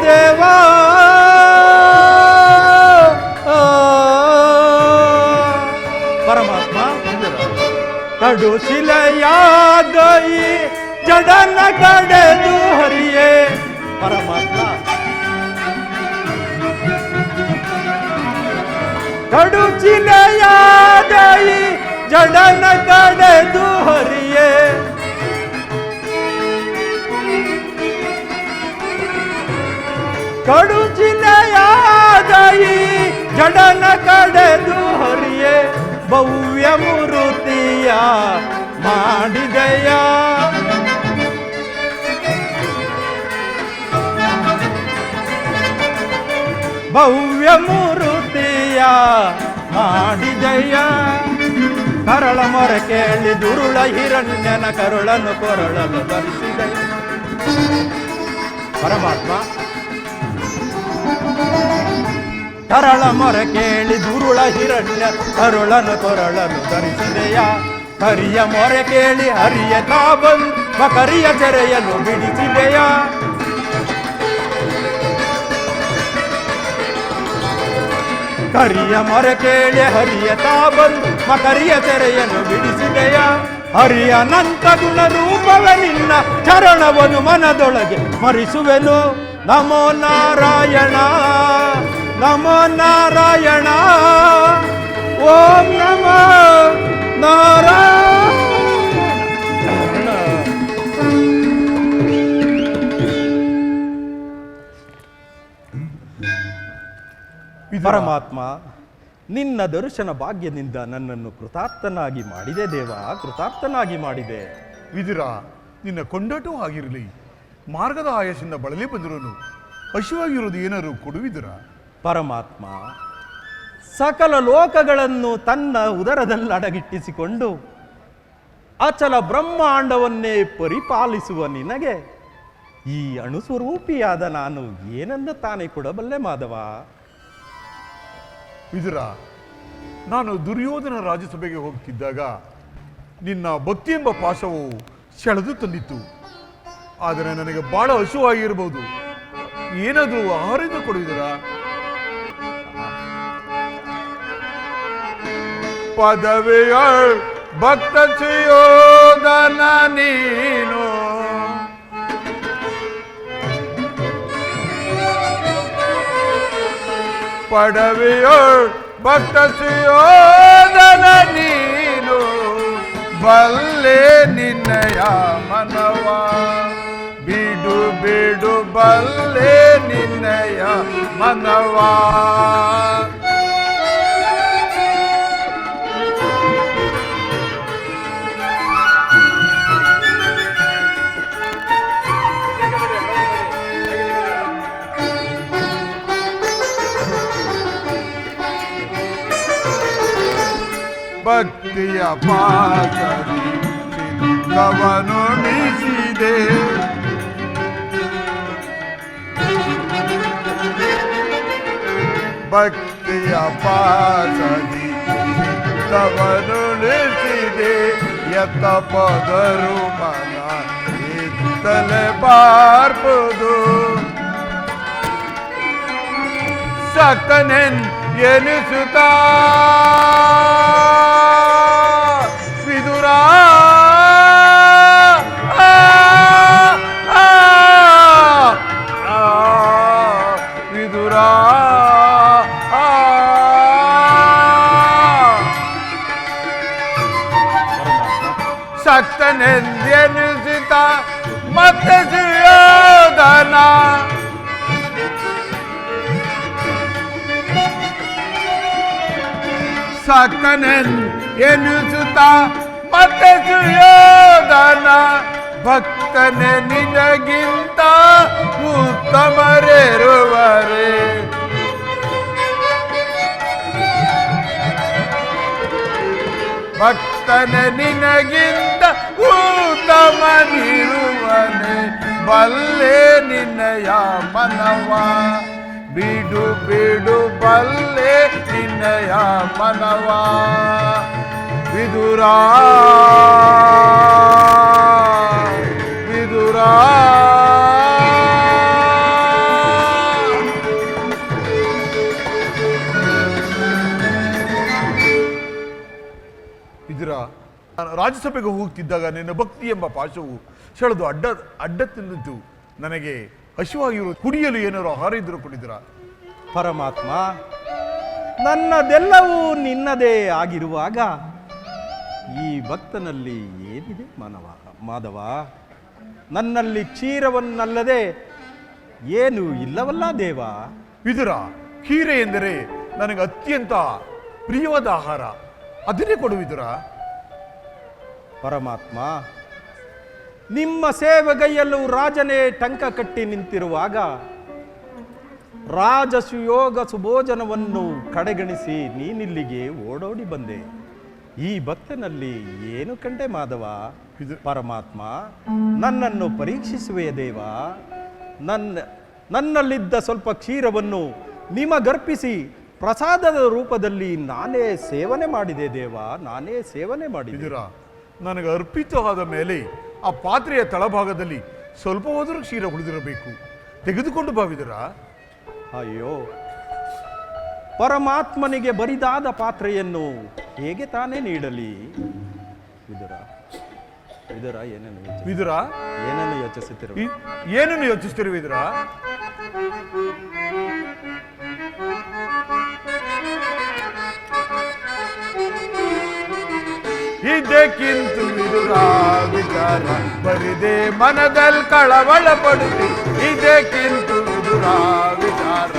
ದೇವಾ ಪರಮಾತ್ಮ, ಕಡು ಶಿಲೆಯಾದೈ ಜಡನ ಕಡೆದು ಹರಿಯೇ. ಪರಮಾತ್ಮ, ಕಡು ಶಿಲೆಯಾದೈ ಜಡನ ಕಡೆದು ಹರಿಯೇ. ಕಡು ಶಿಲೆಯಾದೈ ಜಡನ ಕಡೆದು ಹರಿಯೇ. ಭವ್ಯ ಮೂರುತಿಯ ಮಾಡಿದೆಯ. ಭವ್ಯ ಮೂರುತಿಯ ಧರೆಯ ಮಾಡಿದೆಯ ಕರಳ ಮೊರೆ ಕೇಳಿ ದುರುಳ ಹಿರಣ್ಯನ ಕರುಳನ್ನು ಕೊರಳಲು ಧರಿಸಿದೆ. ಪರಮಾತ್ಮ ಕರಳ ಮೊರೆ ಕೇಳಿ ದುರುಳ ಹಿರಣ್ಯ ಕರುಳನ್ನು ಕೊರಳಲು ಧರಿಸಿದೆಯ ಹರಿಯ ಮೊರೆ ಕೇಳಿ ಹರಿಯ ತಾ ಬಂದು ಕರಿಯ ತೆರೆಯನ್ನು ಬಿಡಿಸಿದೆಯ. ಕರಿಯ ಮೊರೆ ಕೇಳಿ ಹರಿಯ ತಾ ಬಂದು ಕರಿಯ ತೆರೆಯನ್ನು ಬಿಡಿಸಿದೆಯ. ಹರಿಯ ಅನಂತ ಗುಣ ರೂಪವೇ ನಿನ್ನ ಚರಣವನ್ನು ಮನದೊಳಗೆ ಮರಿಸುವೆನು. ನಮೋ ನಾರಾಯಣ ನಮೋ ನಾರಾಯಣ ಓಂ ನಮೋ ನಾರಾಯಣ. ಪರಮಾತ್ಮ, ನಿನ್ನ ದರ್ಶನ ಭಾಗ್ಯದಿಂದ ನನ್ನನ್ನು ಕೃತಾರ್ಥನಾಗಿ ಮಾಡಿದೆ ದೇವ, ಕೃತಾರ್ಥನಾಗಿ ಮಾಡಿದೆ. ವಿದುರ, ನಿನ್ನ ಕೊಂಡಾಟವೂ ಆಗಿರಲಿ. ಮಾರ್ಗದ ಆಯಸ್ಸಿಂದ ಬಳಲಿ ಬಂದಿರೋನು ಹಸಿವಾಗಿರೋದು ಏನಾರು ಕೊಡುವಿದುರ. ಪರಮಾತ್ಮ, ಸಕಲ ಲೋಕಗಳನ್ನು ತನ್ನ ಉದರದಲ್ಲಿ ಅಡಗಿಟ್ಟಿಸಿಕೊಂಡು ಅಚಲ ಬ್ರಹ್ಮಾಂಡವನ್ನೇ ಪರಿಪಾಲಿಸುವ ನಿನಗೆ ಈ ಅಣುಸ್ವರೂಪಿಯಾದ ನಾನು ಏನನ್ನ ತಾನೇ ಕೊಡಬಲ್ಲೆ ಮಾಧವ? ವಿದುರ, ನಾನು ದುರ್ಯೋಧನ ರಾಜ್ಯಸಭೆಗೆ ಹೋಗ್ತಿದ್ದಾಗ ನಿನ್ನ ಭಕ್ತಿ ಎಂಬ ಪಾಶವು ಸೆಳೆದು ತಂದಿತ್ತು. ಆದರೆ ನನಗೆ ಬಹಳ ಹಸುವಾಗಿರಬಹುದು. ಏನಾದರೂ ಆಹಾರದಿಂದ ಕೊಡುವುದರ? ಪದವಿಯಳ್ ಭಕ್ತ ಸುಯೋಧನ ನೀನು ಪಡವಿಯಳ್ ಭಕ್ತ ಸುಯೋಧನ ನೀನು ಬಲ್ಲೆ ನಿನ್ನಯ ಮನವ ಬಿಡು ಬಿಡು ಬಲ್ಲೆ ನಿನ್ನಯ ಮನವ. ಭಕ್ತಿಯ ಪಾಸರಿ ಚಿತ್ತವನು ನಿಸಿದೆ ಭಕ್ತಿಯ ಪಾಸರಿ ಚಿತ್ತವನು ನಿಸಿದೆ ಯತ ಪದರು ಮನ ಇತ್ತಲೆ ಬಾರ್ಬೋದು ಸಕನೆನ್ ಎನಿಸುತ್ತಾ ವಿದುರ ವಿದುರ ಸಕ್ತನೆಂದೆನಿಸಿತ ಮತ್ತೆ ಸುಯೋಧನ ಸಕನೆನ್ ಎನಿಸುತ್ತ ಮತ್ತೆ ಸುಯೋಧನ ಭಕ್ತನೆ ನಿನಗಿಂತ ಉತ್ತಮರಿರುವರೆ ಭಕ್ತನೆ ನಿನಗಿಂತ ಉತ್ತಮನಿರುವನೆ ಬಲ್ಲೆ ನಿನ್ನಯ ಮನವ ಬಿಡು ಬಿಡು ಬಲ್ಲೆ ನಿನ್ನಯ ಮನವ ವಿದುರ ವಿದುರ ವಿದುರ, ನಾನು ರಾಜ್ಯಸಭೆಗೆ ಹೋಗ್ತಿದ್ದಾಗ ನಿನ್ನ ಭಕ್ತಿ ಎಂಬ ಪಾಶವು ಸೆಳೆದು ಅಡ್ಡ ತಿನ್ನಿತು. ನನಗೆ ಹಸಿವಾಗಿರು ಕುಡಿಯಲು ಏನಾರು ಆಹಾರ ಇದ್ದರೂ ಕೊಟ್ಟಿದ್ದೀರ? ಪರಮಾತ್ಮ, ನನ್ನದೆಲ್ಲವೂ ನಿನ್ನದೇ ಆಗಿರುವಾಗ ಈ ಭಕ್ತನಲ್ಲಿ ಏನಿದೆ ಮಾಧವ? ನನ್ನಲ್ಲಿ ಕ್ಷೀರವನ್ನಲ್ಲದೆ ಏನು ಇಲ್ಲವಲ್ಲ ದೇವ? ವಿದುರ, ಖೀರೆ ಎಂದರೆ ನನಗೆ ಅತ್ಯಂತ ಪ್ರಿಯವಾದ ಆಹಾರ, ಅದನ್ನೇ ಕೊಡುವಿದುರ. ಪರಮಾತ್ಮ, ನಿಮ್ಮ ಸೇವೆಗೈಯಲ್ಲೂ ರಾಜನೇ ಟಂಕ ಕಟ್ಟಿ ನಿಂತಿರುವಾಗ ರಾಜಸುಯೋಗ ಸುಭೋಜನವನ್ನು ಕಡೆಗಣಿಸಿ ನೀನಿಲ್ಲಿಗೆ ಓಡೋಡಿ ಬಂದೆ. ಈ ಭಕ್ತನಲ್ಲಿ ಏನು ಕಂಡೆ ಮಾಧವ? ಪರಮಾತ್ಮ, ನನ್ನನ್ನು ಪರೀಕ್ಷಿಸುವೆಯ ದೇವ. ನನ್ನಲ್ಲಿದ್ದ ಸ್ವಲ್ಪ ಕ್ಷೀರವನ್ನು ನಿಮಗರ್ಪಿಸಿ ಪ್ರಸಾದದ ರೂಪದಲ್ಲಿ ನಾನೇ ಸೇವನೆ ಮಾಡಿದೆ ದೇವ, ನಾನೇ ಸೇವನೆ ಮಾಡಿದೆ. ವಿದುರ, ನನಗೆ ಅರ್ಪಿತವಾದ ಮೇಲೆ ಆ ಪಾತ್ರೆಯ ತಳಭಾಗದಲ್ಲಿ ಸ್ವಲ್ಪ ಹೋದರೂ ಕ್ಷೀರ ಉಳಿದಿರಬೇಕು. ತೆಗೆದುಕೊಂಡು ಬಾ ವಿದುರ. ಅಯ್ಯೋ, ಪರಮಾತ್ಮನಿಗೆ ಬರಿದಾದ ಪಾತ್ರೆಯನ್ನು ಹೇಗೆ ತಾನೇ ನೀಡಲಿ? ವಿದುರ, ವಿದುರ ವಿದುರ, ಏನನ್ನು ಯೋಚಿಸುತ್ತಿರುವ? ಏನನ್ನು ಯೋಚಿಸ್ತಿರುವ ವಿದುರ? ಇದಕ್ಕಿಂತ ವಿದುರ ವಿಚಾರ ಬರಿದೆ ಮನದಲ್ಲಿ ಕಳವಳ ಪಡುತ್ತಿ. ಇದಕ್ಕಿಂತ ವಿದುರ ವಿಚಾರ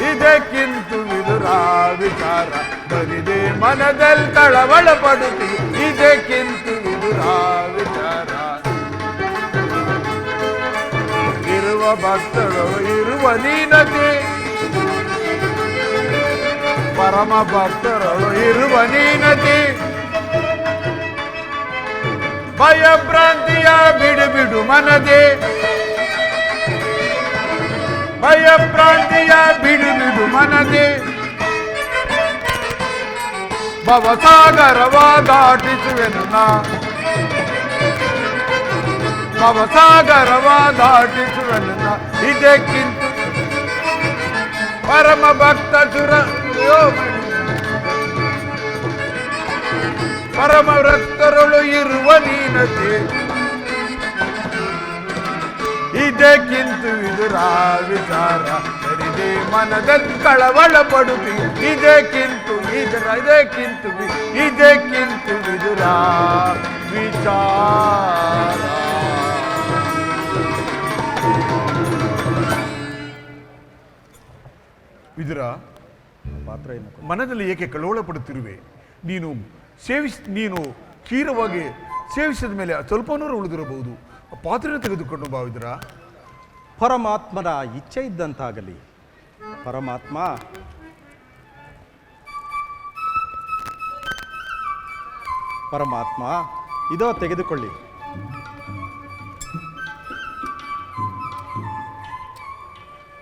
ಇದಕ್ಕಿಂತ ವಿದುರ ವಿಚಾರ ಬರಿದೆ ಮನದಲ್ಲಿ ಕಳವಳ ಪಡುತ್ತಿ. ಇದಕ್ಕಿಂತ ವಿದುರ ವಿಚಾರ ಇರುವ ಭಕ್ತರು ಇರುವ ನೀನತೆ, ಪರಮ ಭಕ್ತರು ಇರುವ ನೀನತೆ. ಭಯಭ್ರಾಂತಿಯ ಬಿಡು ಬಿಡು ಮನದೆ, ಭಯಭ್ರಾಂತಿಯ ಬಿಡು ಬಿಡು ಮನದೆ. ಭವಸಾಗರವ ದಾಟಿಸುವೆನು ನಾ, ಭವಸಾಗರವ ದಾಟಿಸುವೆನು ನಾ. ಇದಕ್ಕಿಂತ ಪರಮ ಭಕ್ತ ಸುರ ಪರಮ ಭಕ್ತರುಳು ಇರುವ ನೀನತೆ. ಇದಕ್ಕಿಂತ ವಿದುರ ವಿಚಾರ ಬರಿದೆ ಮನದಲ್ಲಿ ಕಳವಳ ಪಡುತ್ತಿ. ಇದಕ್ಕಿಂತ ಇದಕ್ಕಿಂತ ವಿದುರ ವಿಚಾರ. ವಿದುರ, ಮನದಲ್ಲಿ ಏಕೆ ಕಳವಳ ಪಡುತ್ತಿರುವೆ? ನೀನು ಕ್ಷೀರವಾಗಿ ಸೇವಿಸಿದ ಮೇಲೆ ಸ್ವಲ್ಪನೂರು ಉಳಿದಿರಬಹುದು. ಪಾತ್ರೆ ತೆಗೆದುಕೊಂಡು ಬಾ ವಿದುರ. ಪರಮಾತ್ಮನ ಇಚ್ಛೆ ಇದ್ದಂತಾಗಲಿ. ಪರಮಾತ್ಮ, ಪರಮಾತ್ಮ, ಇದೋ ತೆಗೆದುಕೊಳ್ಳಿ.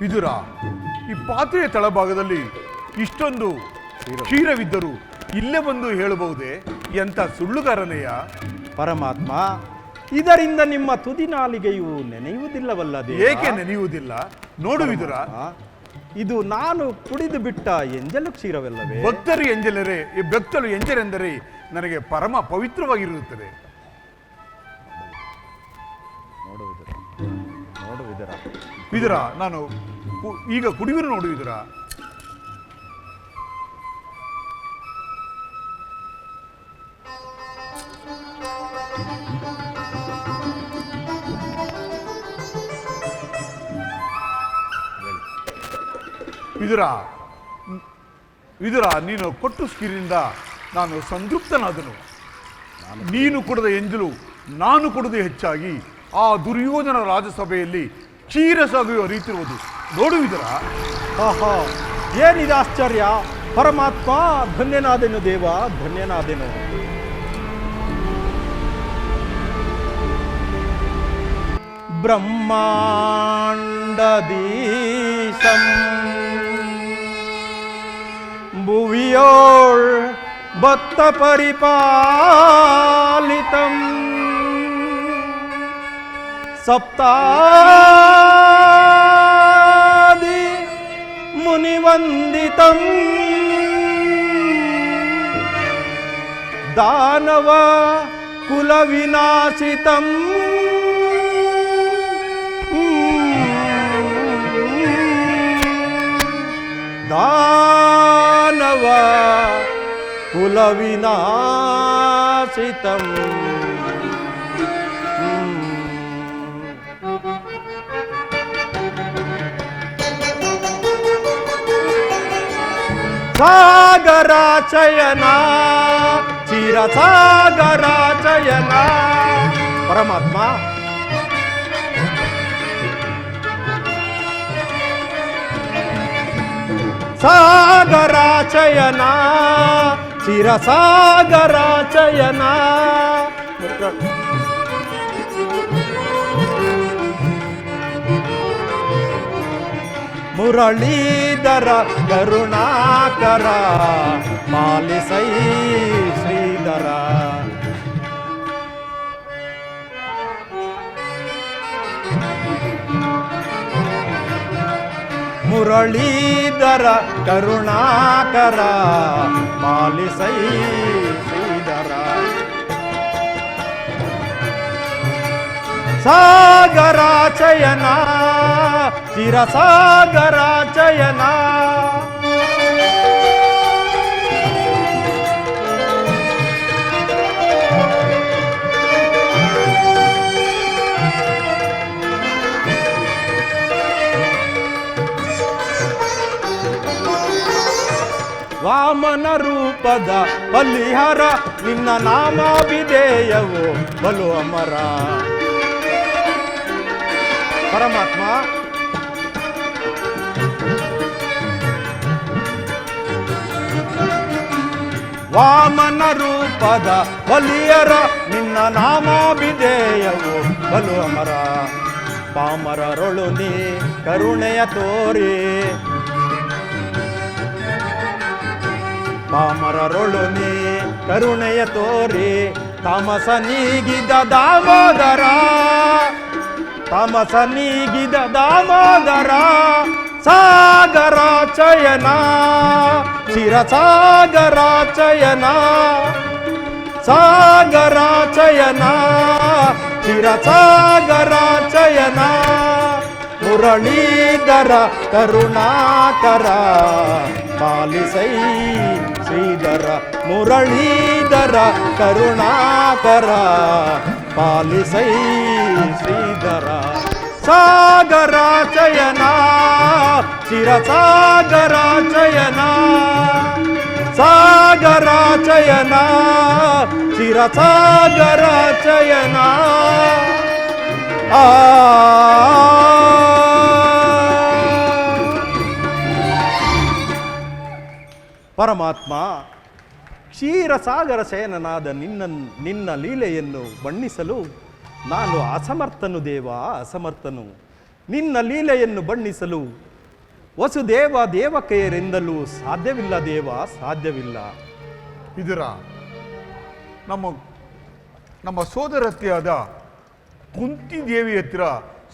ವಿದುರ, ಈ ಪಾತ್ರೆಯ ತಳಭಾಗದಲ್ಲಿ ಇಷ್ಟೊಂದು ಕ್ಷೀರವಿದ್ದರೂ ಇಲ್ಲೇ ಬಂದು ಹೇಳಬಹುದೇ? ಎಂಥ ಸುಳ್ಳುಗಾರನೆಯ? ಪರಮಾತ್ಮ, ಇದರಿಂದ ನಿಮ್ಮ ತುದಿ ನಾಲಿಗೆಯು ನೆನೆಯುವುದಿಲ್ಲವಲ್ಲದೆ? ಏಕೆ ನೆನೆಯುವುದಿಲ್ಲ? ನೋಡು ವಿದುರ, ಇದು ನಾನು ಕುಡಿದು ಬಿಟ್ಟ ಎಂಜಲು ಕ್ಷೀರವಲ್ಲವೇ? ಭಕ್ತರು ಎಂಜಲೆಂದರೆ ನನಗೆ ಪರಮ ಪವಿತ್ರವಾಗಿರುತ್ತದೆ. ನೋಡು ವಿದುರ, ವಿದುರ, ನಾನು ಈಗ ಕುಡಿಯುವರು. ನೋಡು ವಿದುರ. ವಿದುರ, ನೀನು ಕೊಟ್ಟು ಸ್ಕಿರಿಂದ ನಾನು ಸಂತೃಪ್ತನಾದನು. ನೀನು ಕೊಡದ ಎಂಜಲು ನಾನು ಕೊಡದೆ ಹೆಚ್ಚಾಗಿ ಆ ದುರ್ಯೋಧನ ರಾಜಸಭೆಯಲ್ಲಿ ಕ್ಷೀರಸಾಗಿ ಹರಿಯುತ್ತಿರುವುದು ನೋಡು ವಿದುರ. ಆಹಾ, ಏನಿದೆ ಆಶ್ಚರ್ಯ! ಪರಮಾತ್ಮ, ಧನ್ಯನಾದೆನು ದೇವ, ಧನ್ಯನಾದೆನು. ಬ್ರಹ್ಮಾಂಡದೀಶಂ ಭುವಿಯೋಳ್ ಭಕ್ತ ಪರಿಪಾಲಿತಂ ಸಪ್ತಾದಿ ಮುನಿವಂದಿತಂ ದಾನವ ಕುಲ ವಿನಾಶಿತಂ ದಾನವ ಕುಲ ವಿನಾಶಿತಂ. ಸಾಗರಾಚಯನ ಕ್ಷೀರಸಾಗರಾಚಯನ. ಪರಮಾತ್ಮ ಸಾಗರಾಚಯನ, ಕ್ಷೀರಸಾಗರಾಚಯನ. ಮುರಳೀಧರ ಕರುಣಾಕರ ಪಾಲಿಸೈ ಶ್ರೀಧರ. ಮುರಳೀಧರ ಕರುಣಾಕರ ಪಾಲಿಸೈ ಶ್ರೀಧರ. ಸಾಗರಾಚಯನ, ಕ್ಷೀರಸಾಗರಾಚಯನ. ವಾಮನ ರೂಪದ ಬಲಿಹರ ನಿನ್ನ ನಾಮಾಭಿಧೇಯವು ಬಲು ಅಮರ. ಪರಮಾತ್ಮ ವಾಮನ ರೂಪದ ಬಲಿಯರ ನಿನ್ನ ನಾಮಾಭಿಧೇಯವು ಬಲು ಅಮರ. ಪಾಮರರೊಳು ನೀ ಕರುಣೆಯ ತೋರಿ, ಪಾಮರರೊಳು ನೀ ಕರುಣೆಯ ತೋರಿ. ತಾಮಸ ನೀಗಿದ ದಾಮೋದರ, ತಾಮಸ ನೀಗಿದ ದಾಮೋದರ. ಸಾಗರಾಚಯನ, ಕ್ಷೀರಸಾಗರಾಚಯನ. ಸಾಗರಾಚಯನ, ಕ್ಷೀರಸಾಗರಾಚಯನ. ಮುರಳೀಧರ ಕರುಣಾಕರ ಪಾಲಿಸೈ ಶ್ರೀಧರ. ಮುರಳೀಧರ ಕರುಣಾಕರ ಪಾಲಿಸೈ ಶ್ರೀಧರ. ಸಾಗರಾಚಯನ, ಕ್ಷೀರಸಾಗರಾಚಯನ. ಸಾಗರಾಚಯನ, ಕ್ಷೀರಸಾಗರಾಚಯನ. ಆ ಪರಮಾತ್ಮ, ಕ್ಷೀರಸಾಗರ ಶಯನನಾದ ನಿನ್ನ ಲೀಲೆಯನ್ನು ಬಣ್ಣಿಸಲು ನಾನು ಅಸಮರ್ಥನು ದೇವ, ಅಸಮರ್ಥನು. ನಿನ್ನ ಲೀಲೆಯನ್ನು ಬಣ್ಣಿಸಲು ವಸುದೇವ ದೇವಕಿಯರಿಂದಲೂ ಸಾಧ್ಯವಿಲ್ಲ ದೇವ, ಸಾಧ್ಯವಿಲ್ಲ. ಇದರ ನಮ್ಮ ಸೋದರತ್ತೆಯಾದ ಕುಂತಿದೇವಿ ಹತ್ತಿರ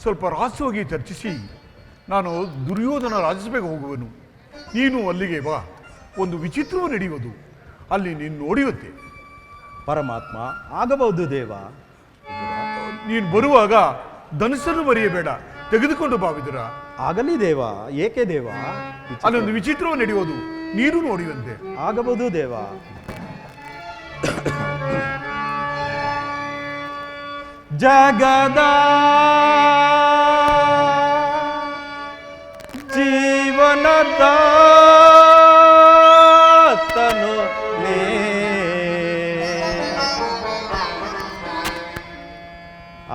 ಸ್ವಲ್ಪ ರಹಸ್ಯವಾಗಿ ಚರ್ಚಿಸಿ ನಾನು ದುರ್ಯೋಧನ ರಾಜಸಭೆಗೆ ಹೋಗುವನು. ನೀನು ಅಲ್ಲಿಗೆ ಬಾ, ಒಂದು ವಿಚಿತ್ರವು ನಡೆಯುವುದು, ಅಲ್ಲಿ ನೀನು ನೋಡಿಯುತ್ತೆ. ಪರಮಾತ್ಮ, ಆಗಬಹುದು ದೇವ. ನೀನು ಬರುವಾಗ ಧನುಸ್ಸನ್ನು ಮರೆಯಬೇಡ, ತೆಗೆದುಕೊಂಡು ಬಾವಿದರ. ಆಗಲಿ ದೇವ, ಏಕೆ ದೇವ? ಅಲ್ಲೊಂದು ವಿಚಿತ್ರವು ನಡೆಯುವುದು, ನೀನು ನೋಡಿವಂತೆ. ಆಗಬಹುದು ದೇವ. ಜಗದ ಜೀವನದ ತನು ನೇ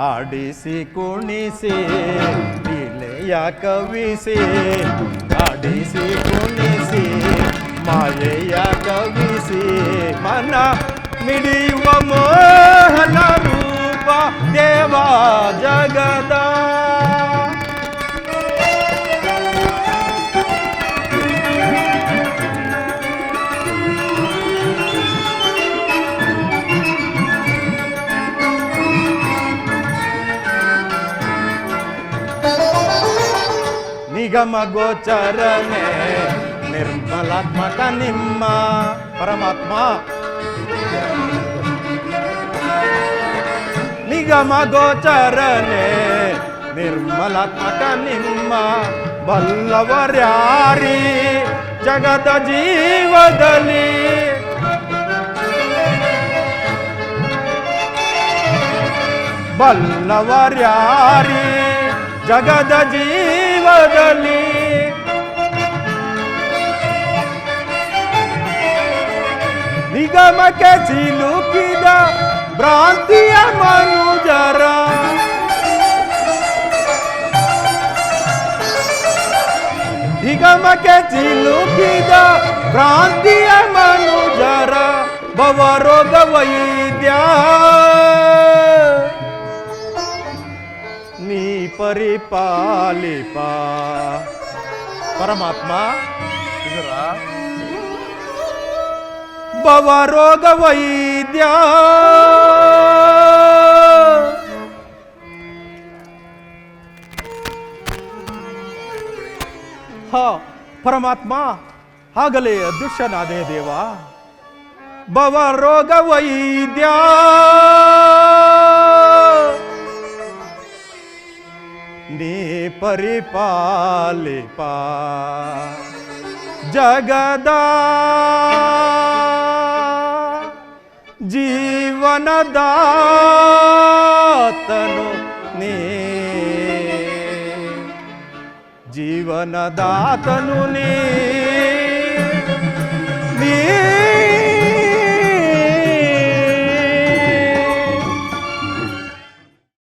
ಆಡಿಸಿ ಕುಣಿಸಿ ಲೀಲೆಯ ಕವಿಸಿ, ಆಡಿಸಿ ಕುಣಿಸಿ ಮಾಯೆಯ ಕವಿಸಿ. ಮನ ಮಿಡಿಯುವ ಮೋಹನ ರೂಪ ದೇವ ಜಗದ. ನಿಗಮ ಗೋಚರನೆ ನಿರ್ಮಲಾತ್ಮಕ ನಿಮ್ಮ. ಪರಮಾತ್ಮ, ನಿಗಮ ಗೋಚರನೆ ನಿರ್ಮಲಾತ್ಮಕ ನಿಮ್ಮ. ಬಲ್ಲವರ್ಯಾರಿ ಜಗದ ಜೀವದಲ್ಲಿ, ಬಲ್ಲವರ್ಯಾರಿ ಜಗದ ಜೀವದಲ್ಲಿ. ನಿಗಮಕ್ಕೆ ಸಿಲುಕಿದ ಭ್ರಾಂತಿಯ ಮನುಜರ ನಿಗಮಕ್ಕೆ ಸಿಲುಕಿದ ಭ್ರಾಂತಿಯ ಮನುಜರ ಭವರೋಗ ವೈದ್ಯ ನೀ ಪರಿಪಾಲಿಪ ಪರಮಾತ್ಮ ಇದರ ಭವರೋಗ ವೈದ್ಯ ಹ ಪರಮಾತ್ಮ ಆಗಲೇ ಅದೃಶ್ಯನಾದೆ ದೇವ ಭವರೋಗ ವೈದ್ಯ ನೀ ಪರಿಪಾಲಿಪ ಜಗದ ಜೀವನದಾತನು ನೀ ಜೀವನದಾತನು ನೀ